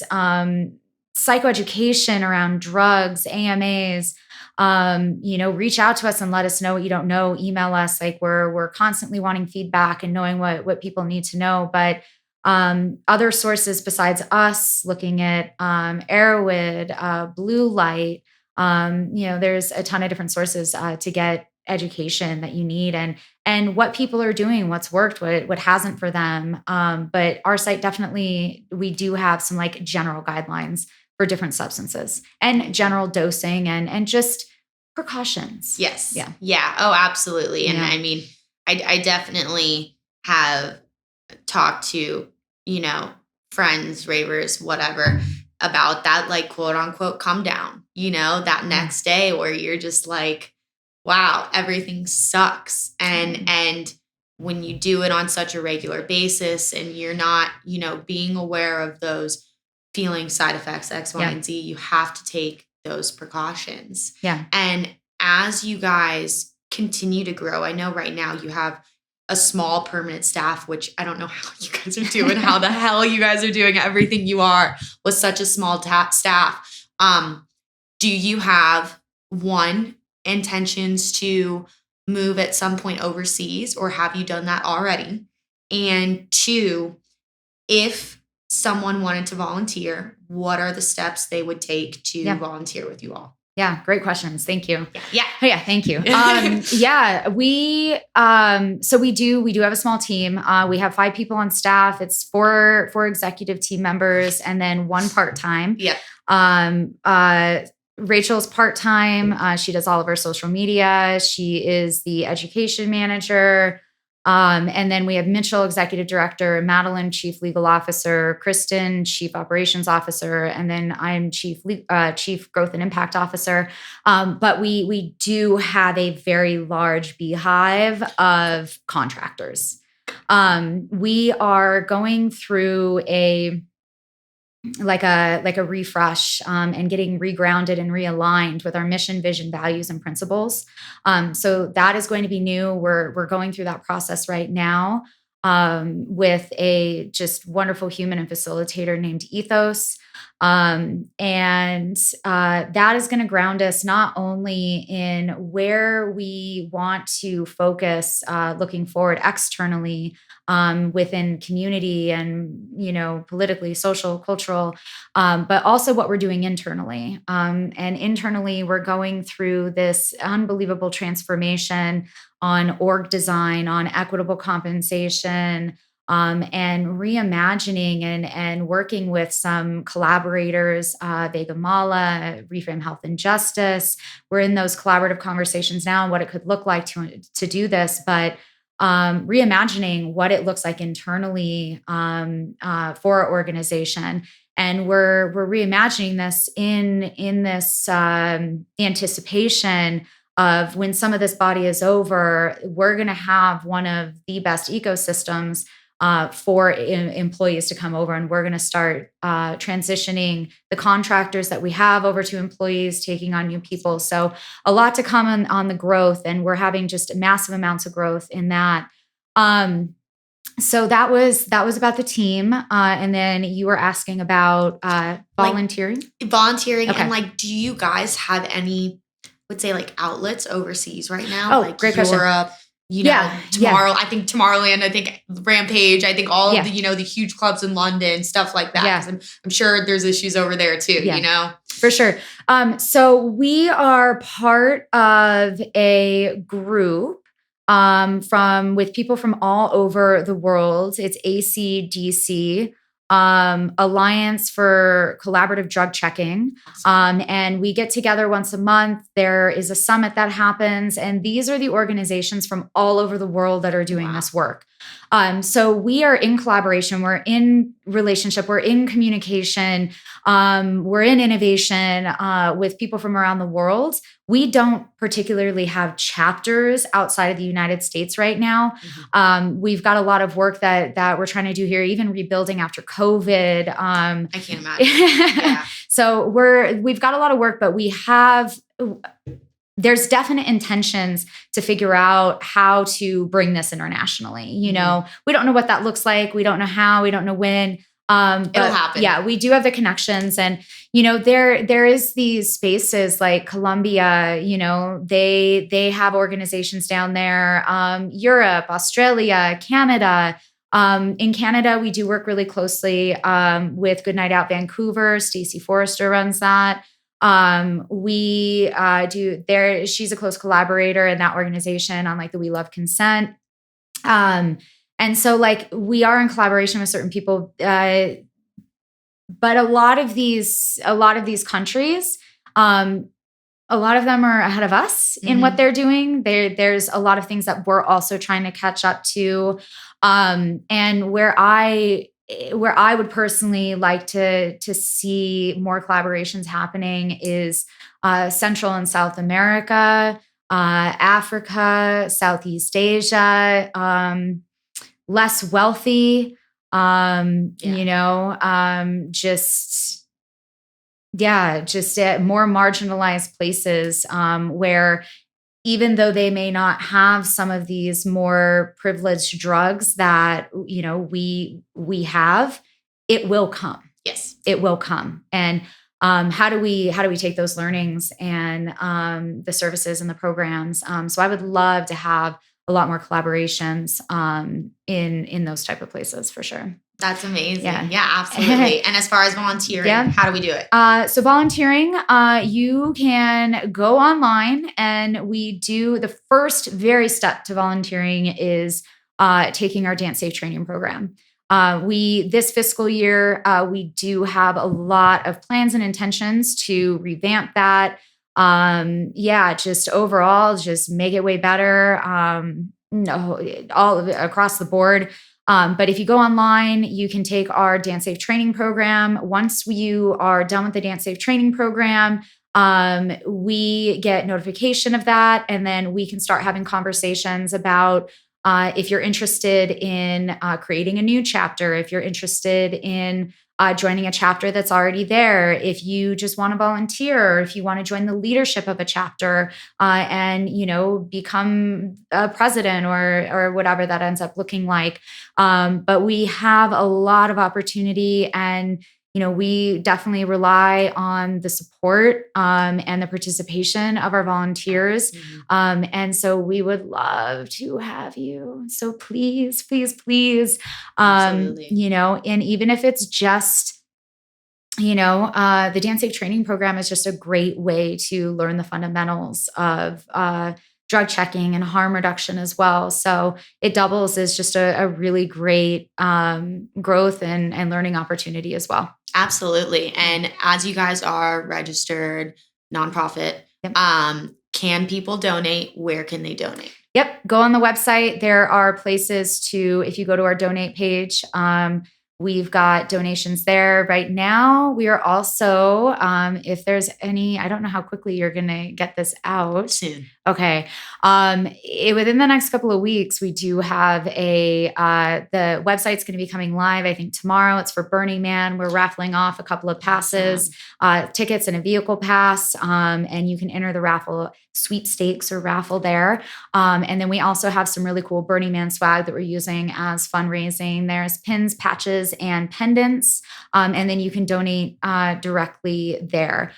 psychoeducation around drugs, AMAs. Reach out to us and let us know what you don't know. Email us. Like we're constantly wanting feedback and knowing what people need to know. But other sources besides us, looking at Arrowwood, Blue Light, there's a ton of different sources to get education that you need and what people are doing, what's worked, what hasn't for them. But our site definitely, we do have some like general guidelines for different substances and general dosing and just precautions. Yes. Yeah. Yeah. Oh, absolutely. And Yeah. I mean, I definitely have talked to, friends, ravers, whatever, about that, like, quote unquote, come down, that next day where you're just like, wow, everything sucks. And when you do it on such a regular basis and you're not, being aware of those feeling side effects, X, Y, and Z, you have to take those precautions. Yeah. And as you guys continue to grow, I know right now you have a small permanent staff, which I don't know how you guys are doing, how the hell you guys are doing everything you are with such a small staff. Do you have intentions to move at some point overseas, or have you done that already? And 2, if someone wanted to volunteer, what are the steps they would take to volunteer with you all? Yeah, great questions. Thank you. Yeah. Yeah, thank you. So we do have a small team. We have 5 people on staff. It's 4 executive team members and then 1 part-time. Yeah. Rachel's part-time. She does all of our social media. She is the education manager. And then we have Mitchell, executive director, Madeline, chief legal officer, Kristen, chief operations officer, and then I'm chief growth and impact officer. But we do have a very large beehive of contractors. We are going through a refresh and getting regrounded and realigned with our mission, vision, values, and principles. So that is going to be new. We're going through that process right now with a just wonderful human and facilitator named Ethos. And that is going to ground us not only in where we want to focus looking forward externally within community and, politically, social, cultural, but also what we're doing internally. And internally, we're going through this unbelievable transformation on org design, on equitable compensation, and reimagining and working with some collaborators, Vega Mala, Reframe Health and Justice. We're in those collaborative conversations now and what it could look like to do this, but reimagining what it looks like internally for our organization. And we're reimagining this in this anticipation of when some of this body is over, we're going to have one of the best ecosystems for employees to come over. And we're going to start transitioning the contractors that we have over to employees, taking on new people. So a lot to come on the growth. And we're having just massive amounts of growth in that. So that was about the team. And then you were asking about volunteering? Volunteering. Okay. And do you guys have any, let's say, outlets overseas right now? Oh, great question. Europe, tomorrow, I think Tomorrowland, I think Rampage, I think all of the, the huge clubs in London, stuff like that. Yeah. I'm sure there's issues over there too, For sure. So we are part of a group with people from all over the world. It's ACDC, Alliance for Collaborative Drug Checking. And we get together once a month. There is a summit that happens. And these are the organizations from all over the world that are doing this work. So we are in collaboration, we're in relationship, we're in communication, we're in innovation with people from around the world. We don't particularly have chapters outside of the United States right now. We've got a lot of work that we're trying to do here, even rebuilding after COVID. I can't imagine. Yeah. So we've got a lot of work, but there's definite intentions to figure out how to bring this internationally. You know, we don't know what that looks like. We don't know how, we don't know when. But it'll happen. Yeah, we do have the connections. And, you know, there is these spaces like Colombia, you know, they have organizations down there, Europe, Australia, Canada. In Canada, we do work really closely with Good Night Out Vancouver. Stacey Forrester runs that. She's a close collaborator in that organization on like the We Love Consent. And so like we are in collaboration with certain people, but a lot of these countries, a lot of them are ahead of us in what they're doing. There's a lot of things that we're also trying to catch up to. And where I would personally like to see more collaborations happening is Central and South America, Africa, Southeast Asia, less wealthy, you know, just more marginalized places where even though they may not have some of these more privileged drugs that, you know, we have, it will come. Yes, it will come. And how do we take those learnings and the services and the programs? So I would love to have a lot more collaborations in those type of places for sure. That's amazing. Yeah, absolutely. And as far as volunteering, how do we do it? So volunteering, you can go online, and we do the first very step to volunteering is taking our DanceSafe training program. This fiscal year, we do have a lot of plans and intentions to revamp that. Just overall, just make it way better. All of it across the board. But if you go online, you can take our DanceSafe training program. Once you are done with the DanceSafe training program, we get notification of that, and then we can start having conversations about if you're interested in creating a new chapter, if you're interested in joining a chapter that's already there, if you just want to volunteer, or if you want to join the leadership of a chapter and, you know, become a president or whatever that ends up looking like. But we have a lot of opportunity, and, you know, we definitely rely on the support and the participation of our volunteers. And so we would love to have you. So please, please, please, you know, and even if it's just, you know, the DanceSafe training program is just a great way to learn the fundamentals of drug checking and harm reduction as well. So it doubles as just a really great growth and learning opportunity as well. Absolutely. And as you guys are registered nonprofit, can people donate? Where can they donate? Yep. Go on the website. There are places if you go to our donate page, we've got donations there right now. We are also, if there's any, I don't know how quickly you're going to get this out. Soon. Okay. Within the next couple of weeks, we do have the website's going to be coming live, I think tomorrow. It's for Burning Man. We're raffling off a couple of passes, tickets and a vehicle pass. And you can enter the raffle sweepstakes or raffle there. And then we also have some really cool Burning Man swag that we're using as fundraising. There's pins, patches, and pendants. And then you can donate directly there.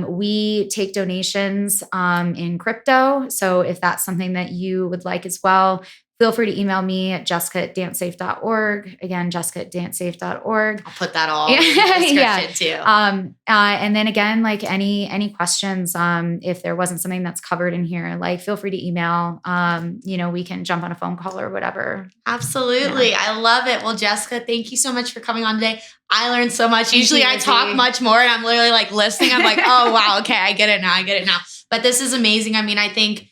We take donations in crypto. So if that's something that you would like as well, feel free to email me at jessica@dancesafe.org. Again, jessica@dancesafe.org. I'll put that all in the description too. And then again, like any questions, if there wasn't something that's covered in here, like feel free to email. You know, we can jump on a phone call or whatever. Absolutely. Yeah. I love it. Well, Jessica, thank you so much for coming on today. I learned so much. Usually I talk much more and I'm literally like listening. I'm like, oh, wow. Okay. I get it now. But this is amazing. I mean, I think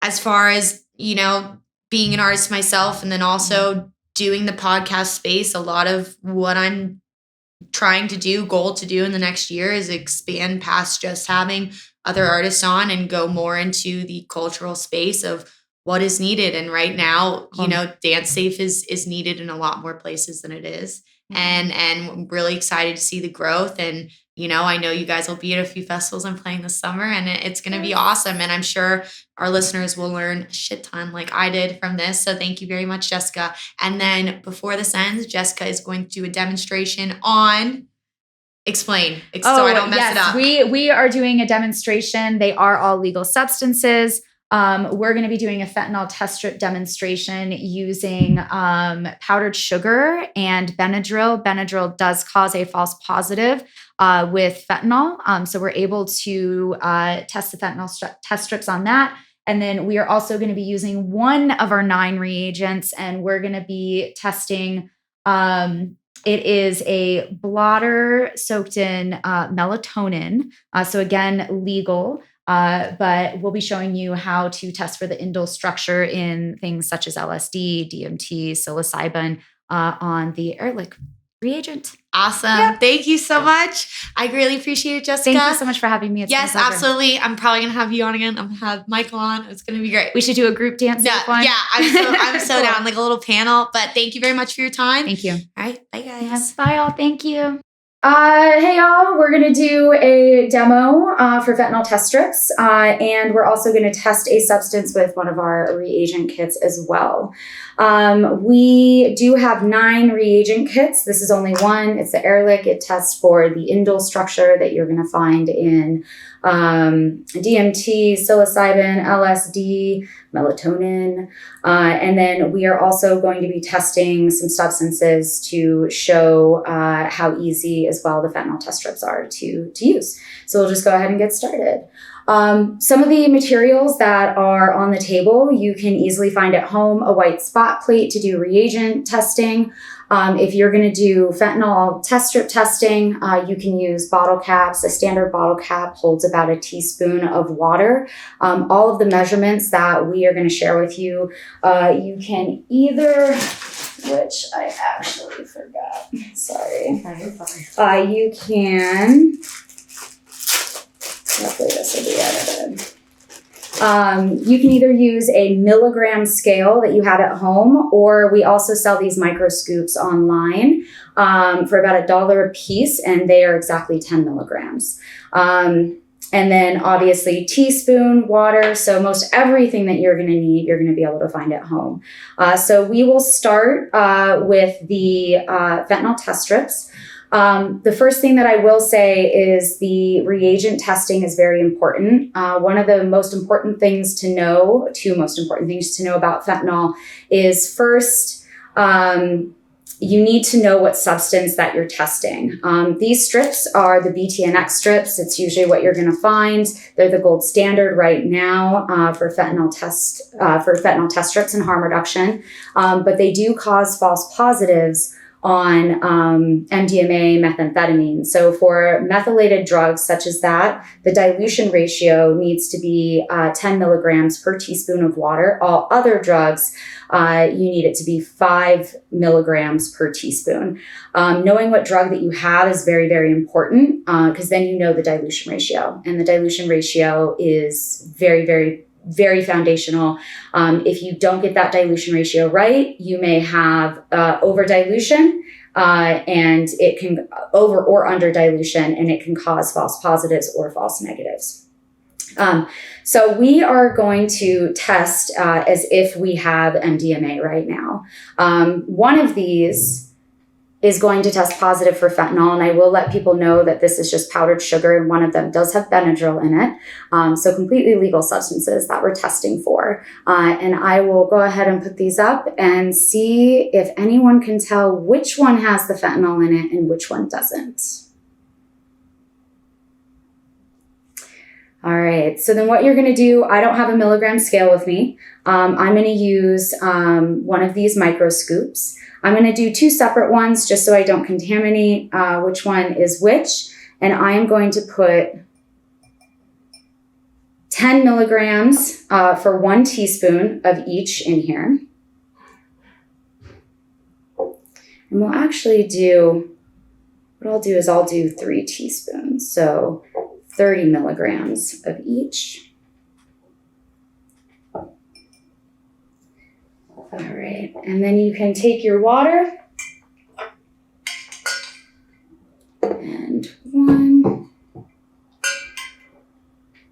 as far as, you know, being an artist myself and then also doing the podcast space, a lot of what I'm trying to do, goal to do in the next year is expand past just having other artists on and go more into the cultural space of what is needed. And right now, you know, DanceSafe is needed in a lot more places than it is. And I'm really excited to see the growth. And, you know you guys will be at a few festivals I'm playing this summer, and it's going to be awesome. And I'm sure our listeners will learn a shit ton like I did from this. So thank you very much, Jessica. And then before this ends, Jessica is going to do a demonstration on explain so I don't mess it up. We are doing a demonstration. They are all legal substances. We're going to be doing a fentanyl test strip demonstration using powdered sugar and Benadryl. Benadryl does cause a false positive with fentanyl. So we're able to test the fentanyl test strips on that. And then we are also going to be using one of our 9 reagents, and we're going to be testing it is a blotter soaked in melatonin. So again, legal. But we'll be showing you how to test for the indole structure in things such as LSD, DMT, psilocybin on the Ehrlich reagent. Awesome. Yep. Thank you so much. I really appreciate it, Jessica. Thank you so much for having me. It's yes, absolutely. I'm probably going to have you on again. I'm going to have Michael on. It's going to be great. We should do a group dance. Yeah, I'm so down, like a little panel. But thank you very much for your time. Thank you. All right. Bye, guys. Yes, bye, all. Thank you. Hey, y'all. We're going to do a demo for fentanyl test strips. And we're also going to test a substance with one of our reagent kits as well. We do have 9 reagent kits. This is only one. It's the Ehrlich. It tests for the indole structure that you're going to find in DMT, psilocybin, LSD, melatonin. And then we are also going to be testing some substances to show how easy as well the fentanyl test strips are to use. So we'll just go ahead and get started. Some of the materials that are on the table, you can easily find at home: a white spot plate to do reagent testing. If you're going to do fentanyl test strip testing, you can use bottle caps. A standard bottle cap holds about a teaspoon of water. All of the measurements that we are going to share with you, you can either, which I actually forgot. Sorry. You can, hopefully this will be edited. You can either use a milligram scale that you have at home, or we also sell these micro scoops online for about $1 a piece, and they are exactly 10 milligrams. And then obviously teaspoon, water. So most everything that you're going to need, you're going to be able to find at home. So we will start with the fentanyl test strips. The first thing that I will say is the reagent testing is very important. One of the most important things to know, 2 most important things to know about fentanyl is first, you need to know what substance that you're testing. These strips are the BTNX strips. It's usually what you're going to find. They're the gold standard right now for fentanyl test strips and harm reduction. But they do cause false positives on MDMA, methamphetamine. So for methylated drugs such as that, the dilution ratio needs to be 10 milligrams per teaspoon of water. All other drugs, you need it to be 5 milligrams per teaspoon. Knowing what drug that you have is very, very important because then you know the dilution ratio. And the dilution ratio is very, very, very foundational. If you don't get that dilution ratio right, you may have over dilution and it can over or under dilution, and it can cause false positives or false negatives. So we are going to test as if we have MDMA right now. One of these is going to test positive for fentanyl, and I will let people know that this is just powdered sugar, and one of them does have Benadryl in it. So completely legal substances that we're testing for. And I will go ahead and put these up and see if anyone can tell which one has the fentanyl in it and which one doesn't. All right, so then what you're gonna do, I don't have a milligram scale with me. I'm gonna use one of these micro scoops. I'm going to do 2 separate ones just so I don't contaminate which one is which. And I am going to put 10 milligrams for 1 teaspoon of each in here. And we'll actually do, what I'll do is I'll do 3 teaspoons. So 30 milligrams of each. All right, and then you can take your water and 1,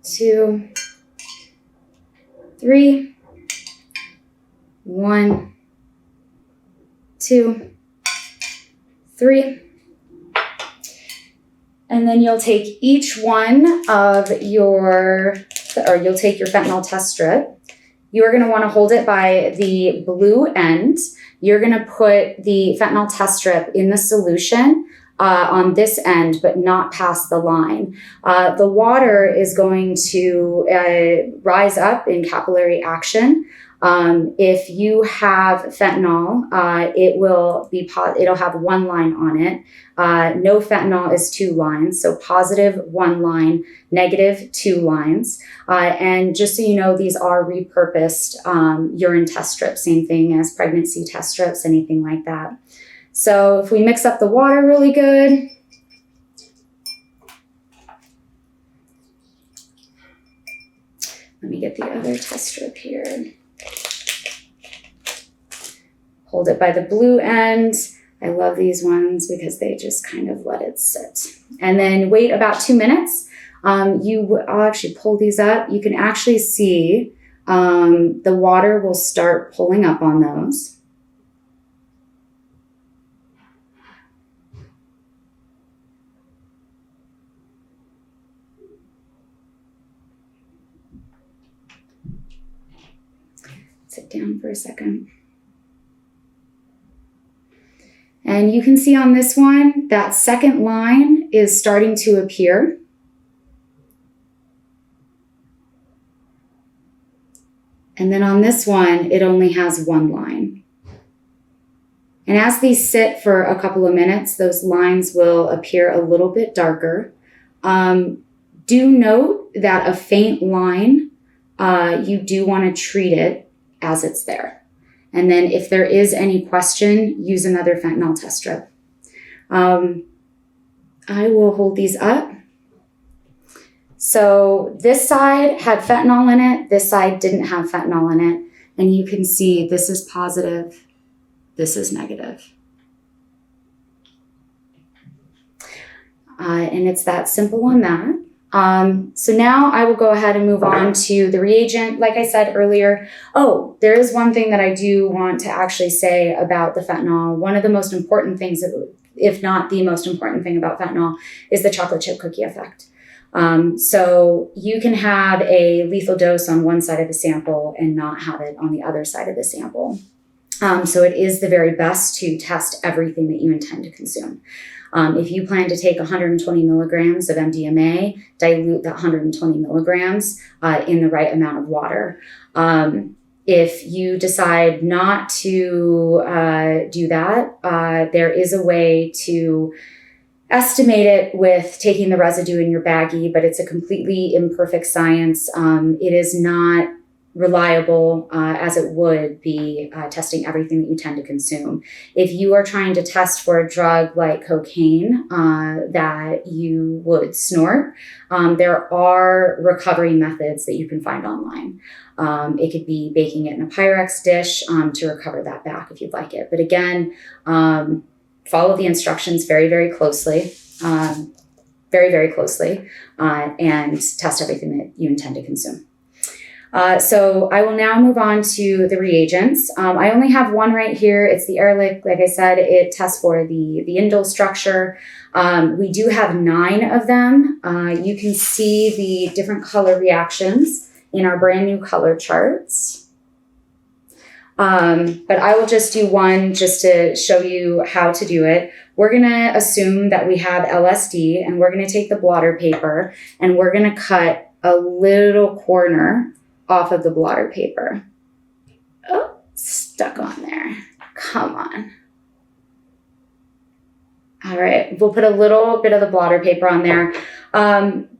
2, 3, 1, 2, 3. And then you'll take each one of you'll take your fentanyl test strip. You're going to want to hold it by the blue end. You're going to put the fentanyl test strip in the solution on this end, but not past the line. The water is going to rise up in capillary action. If you have fentanyl, it'll have 1 line on it. No fentanyl is 2 lines, so positive 1 line, negative 2 lines. And just so you know, these are repurposed urine test strips, same thing as pregnancy test strips, anything like that. So if we mix up the water really good, let me get the other test strip here. Hold it by the blue end. I love these ones because they just kind of let it sit. And then wait about 2 minutes. I'll actually pull these up. You can actually see the water will start pulling up on those. Sit down for a second. And you can see on this one, that second line is starting to appear. And then on this one, it only has 1 line. And as these sit for a couple of minutes, those lines will appear a little bit darker. Do note that a faint line, you do want to treat it as it's there. And then if there is any question, use another fentanyl test strip. I will hold these up. So this side had fentanyl in it. This side didn't have fentanyl in it. And you can see this is positive. This is negative. And it's that simple on that. So now I will go ahead and move on to the reagent. Like I said earlier, there is one thing that I do want to actually say about the fentanyl. One of the most important things, if not the most important thing about fentanyl, is the chocolate chip cookie effect. So you can have a lethal dose on one side of the sample and not have it on the other side of the sample. So it is the very best to test everything that you intend to consume. If you plan to take 120 milligrams of MDMA, dilute that 120 milligrams in the right amount of water. If you decide not to do that, there is a way to estimate it with taking the residue in your baggie, but it's a completely imperfect science. It is not reliable as it would be testing everything that you tend to consume. If you are trying to test for a drug like cocaine that you would snort, there are recovery methods that you can find online. It could be baking it in a Pyrex dish to recover that back if you'd like it. But again, follow the instructions very, very closely, and test everything that you intend to consume. So I will now move on to the reagents. I only have one right here. It's the Ehrlich. Like I said, it tests for the indole structure. We do have 9 of them. You can see the different color reactions in our brand new color charts. But I will just do one just to show you how to do it. We're going to assume that we have LSD, and we're going to take the blotter paper and we're going to cut a little corner off of the blotter paper. Oh, stuck on there. Come on. All right, we'll put a little bit of the blotter paper on there.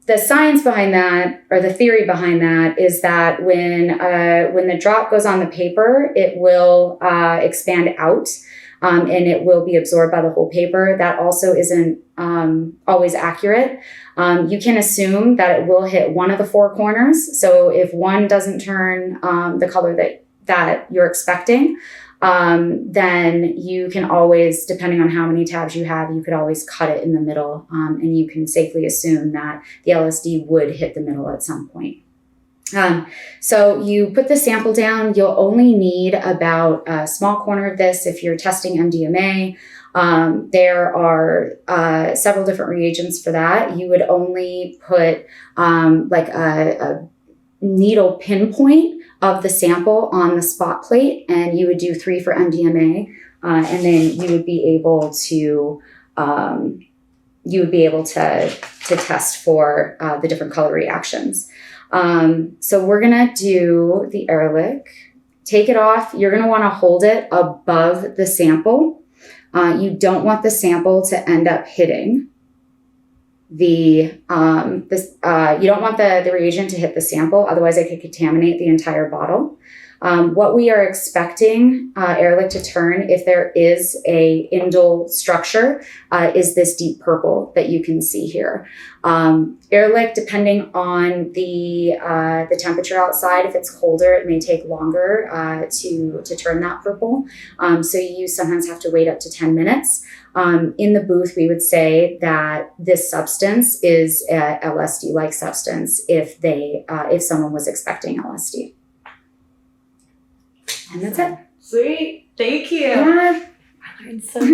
The science behind that, or the theory behind that, is that when the drop goes on the paper, it will expand out. and it will be absorbed by the whole paper. That also isn't always accurate. You can assume that it will hit one of the four corners. So if one doesn't turn the color that you're expecting, then you can always, depending on how many tabs you have, you could always cut it in the middle, and you can safely assume that the LSD would hit the middle at some point. So you put the sample down. You'll only need about a small corner of this if you're testing MDMA. There are several different reagents for that. You would only put like a needle pinpoint of the sample on the spot plate, and you would do 3 for MDMA, and then you would be able to test for the different color reactions. So we're gonna do the Ehrlich. Take it off. You're gonna want to hold it above the sample. You don't want the sample to end up hitting you don't want the reagent to hit the sample, otherwise it could contaminate the entire bottle. What we are expecting Ehrlich to turn, if there is a indole structure, is this deep purple that you can see here. Ehrlich, depending on the temperature outside, if it's colder, it may take longer to turn that purple. So you sometimes have to wait up to 10 minutes. In the booth, we would say that this substance is a LSD-like substance if someone was expecting LSD. And that's it. Sweet. Thank you. Yeah. I learned so much.